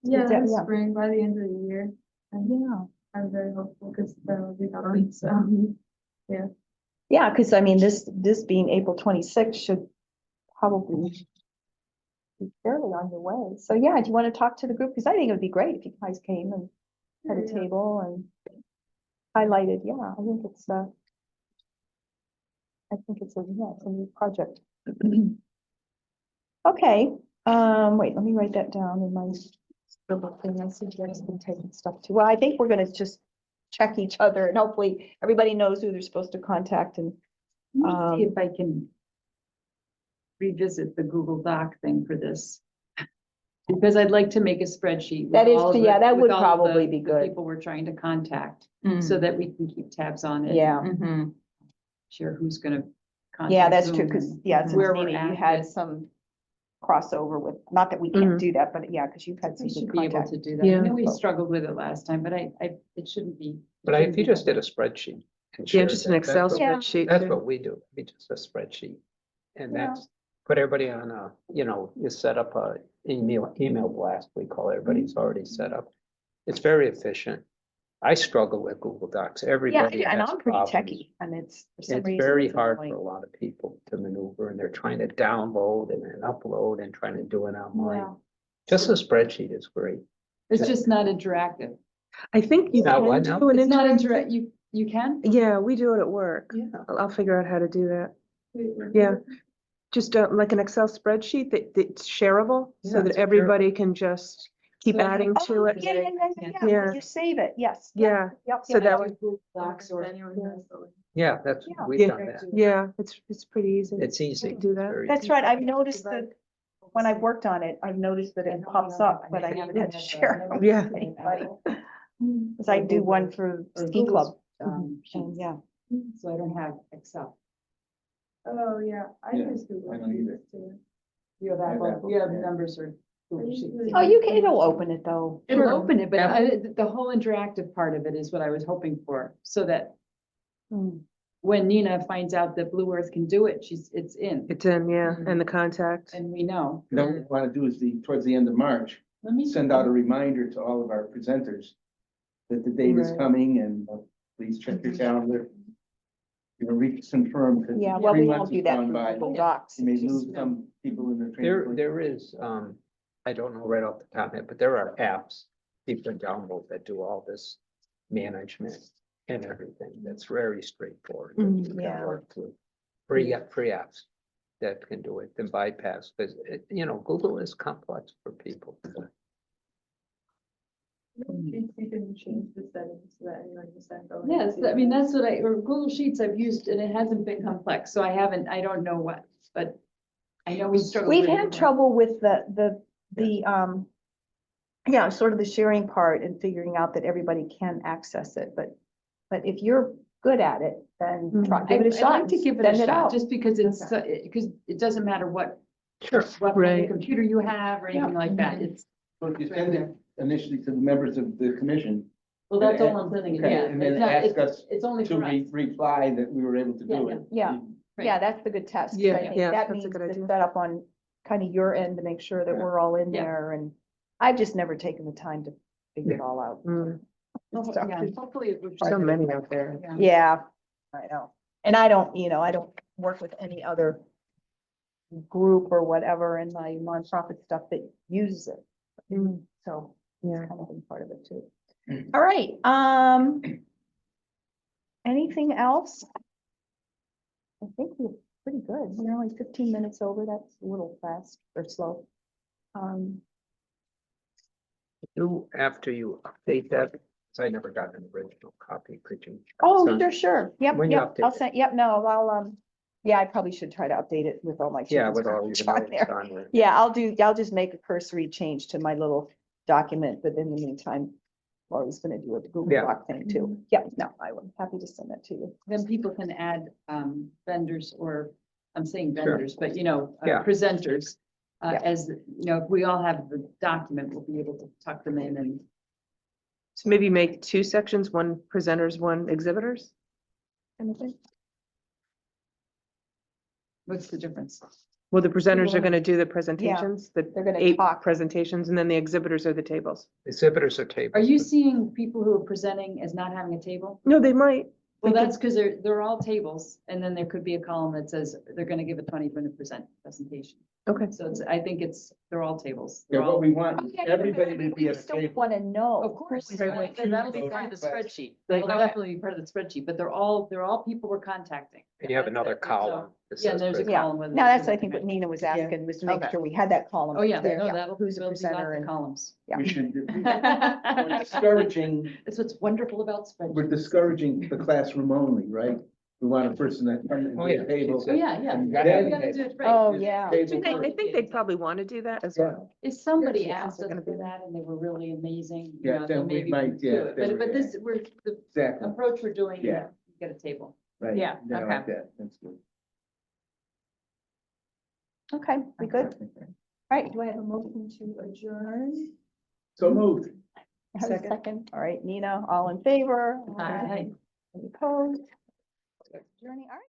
Yeah, that- this yeah. spring, by the end of the year. And Yeah. I'm very hopeful because then will be done, so. Yeah, because I mean, this being April 26th should probably be fairly on your way. So yeah, do you want to talk to the group? Because I think it would be great if you guys came and had a Yeah. table and highlighted, yeah, I think it's a new project. Okay, wait, let me write that down in my scribble thing. I see you guys have been taking stuff too. Well, I think we're gonna just check each other and hopefully everybody knows who they're supposed to contact and, Let me see if I can revisit the Google Doc thing for this. Because I'd like to make a spreadsheet. with That is- all of yeah, the- that with would all of probably the- be the good. People we're trying to contact, Mm. so that we can keep tabs on it. yeah. Mhm. Share who's gonna contact. Yeah, that's true, whom because, and yeah, since where we're Nina, you at had with- some crossover with, not that we can't Mhm. do that, but yeah, because you've had some We good should be able contact. to do that. I Yeah. know we struggled with it last time, but it shouldn't be. But if you just did a spreadsheet. and Yeah, shared just it, an that's Excel what- Yeah. spreadsheet. That's too. what we do, we just a spreadsheet. And Yeah. that's, put everybody on a, you set up a email blast, we call it, everybody's already set up. It's very efficient. I struggle with Google Docs, Yeah, everybody and has I'm pretty problems. techie, and it's, for some It's reason. very it's hard for annoying. a lot of people to maneuver, and they're trying to download and then upload and trying to do it Yeah. online. Just a spreadsheet is great. It's just not interactive. I think you Now, can what now? do an It's not interactive. you can? Yeah, we do it at work. Yeah. I'll figure out how to do that. Wait, what? Yeah. Just like an Excel spreadsheet that's shareable, so Yeah, that it's everybody can just keep So- adding to Oh, it. yeah, yeah, yeah, yeah, Yeah. you save it, yes. Yeah, Yep, so yep. that would, Google Docs or. If anyone has the link. Yeah, that's, Yeah. we've Yeah. done that. yeah, it's pretty easy. It's easy. can do that. Very That's easy. right, I've noticed that when I've worked on it, I've noticed that it pops up, but I haven't had to share. it with Yeah. anybody. Cause I do one for ski club, and yeah. So I don't have Excel. Oh, yeah, I Yeah, use Google. I don't either. Sheets, too. You have I have Apple, Apple, you have yeah. numbers or Google Sheets. Oh, you can, it'll open it though. It'll Sure. open it, but the whole interactive part of it is what I was hoping for, so that when Nina finds out that Blue Earth can do it, it's in, It's in, yeah, and the contact. and we know. Then what we want to do is towards the end of March, Let me send out a reminder to all of our presenters that the date is Right. coming and please check your calendar. Reconfirm. because Yeah, well, 3 we months won't do has that gone through by. Google Docs. You may It's just- lose some people in the There, translation. there is, I don't know right off the top of it, but there are apps people can download that do all this management and everything. That's very straightforward. that Mhm, you can yeah. work with. Free apps that can do it, then bypass, because Google is complex for people. You can change the settings so that anyone can send. the link Yes, to I mean, you. that's what or Google Sheets I've used, and it hasn't been complex, so I don't know what, but I know we struggle. We've with had it. trouble with yeah, sort of the sharing part and figuring out that everybody can access it, but if you're good at it, then try, give it a I'd shot. like to give it send a shot, out. just because because it doesn't matter what Sure. kind Right. of computer you have or anything like that, it's, So if you send it initially to the members of the commission. well, that's all I'm sending it, Okay, yeah. and then It's not- ask it's- us It's only to for us. reply that we were able to Yeah, do yeah. it. Yeah. Right. Yeah, that's the good test. 'cause Yeah, I think yeah, that that's a means good to idea. set up on kind of your end to make sure that Yeah. we're all in Yeah. there, and I've just never taken the time to figure it all out. Mm, Yeah, hopefully it will. So many out there. Yeah. Yeah, I know. And I don't work with any other group or whatever in my nonprofit stuff that uses it. Mm, So Yeah. it's kind of been part of it too. Mm. All right, anything else? I think we're pretty good. We're only 15 minutes over. That's a little fast or slow. After you update that, 'cause I never got an original copy, could you? Oh, send- sure. Yep, When you yep, I'll update it. send, yep, no, Yeah, I probably should try to update it with all my. Yeah, children's with all your garbage on notes there. on there. Yeah, I'll just make a cursory change to my little document, but in the meantime, Laura's gonna do a Google Yeah. Doc thing too. Yeah, no, I would, happy to send that to you. Then people can add vendors, or I'm saying Sure. vendors, but Yeah. presenters. Yeah. As, if we all have the document, we'll be able to tuck them in and. So maybe make two sections, one presenters, one exhibitors? Anything? What's the difference? Well, the presenters are wanna- gonna do the presentations, the They're gonna 8 talk. presentations, and then the exhibitors are the tables. Exhibitors are tables. Are you seeing people who are presenting as not having a table? No, they might. Well, We could- that's because they're all tables, and then there could be a column that says they're gonna give a 20-minute presentation. Okay. So I think they're all tables. Yeah, They're what all- we want, is Okay, everybody but to be we at a still table. wanna know. Of course, who's that'll like- be part of the spreadsheet. That'll definitely be part of the spreadsheet, but they're all people we're contacting. And you have another column. that Yeah, says there's a present- Yeah, column with. no, that's, I think, what Nina was Yeah. asking, was to make Okay. sure we had that column. Oh, yeah, there, no, that'll. Who's a there'll be lots of presenter and, columns. Yeah. We should, we're discouraging, That's what's wonderful about we're spreadsheets. discouraging the classroom only, right? We want a person that comes Oh, to yeah. the table. Oh, yeah, yeah. And Yeah, then- we gotta do it right. oh, Is yeah. table I first. think they'd probably want to do that as Yeah. well. If somebody Yeah, asked they're us gonna for be that and they were really amazing, Yeah, then then we maybe might, we'd do yeah, it. then But we- this, the Exactly, approach we're doing, Yeah. get a table. right. Yeah, I like okay. that. That's good. Okay, we good? All right, do I have a motion to adjourn? So moved. Have a second? All right, Nina, all in favor? Aye. Any opposed? Adjourning, all right.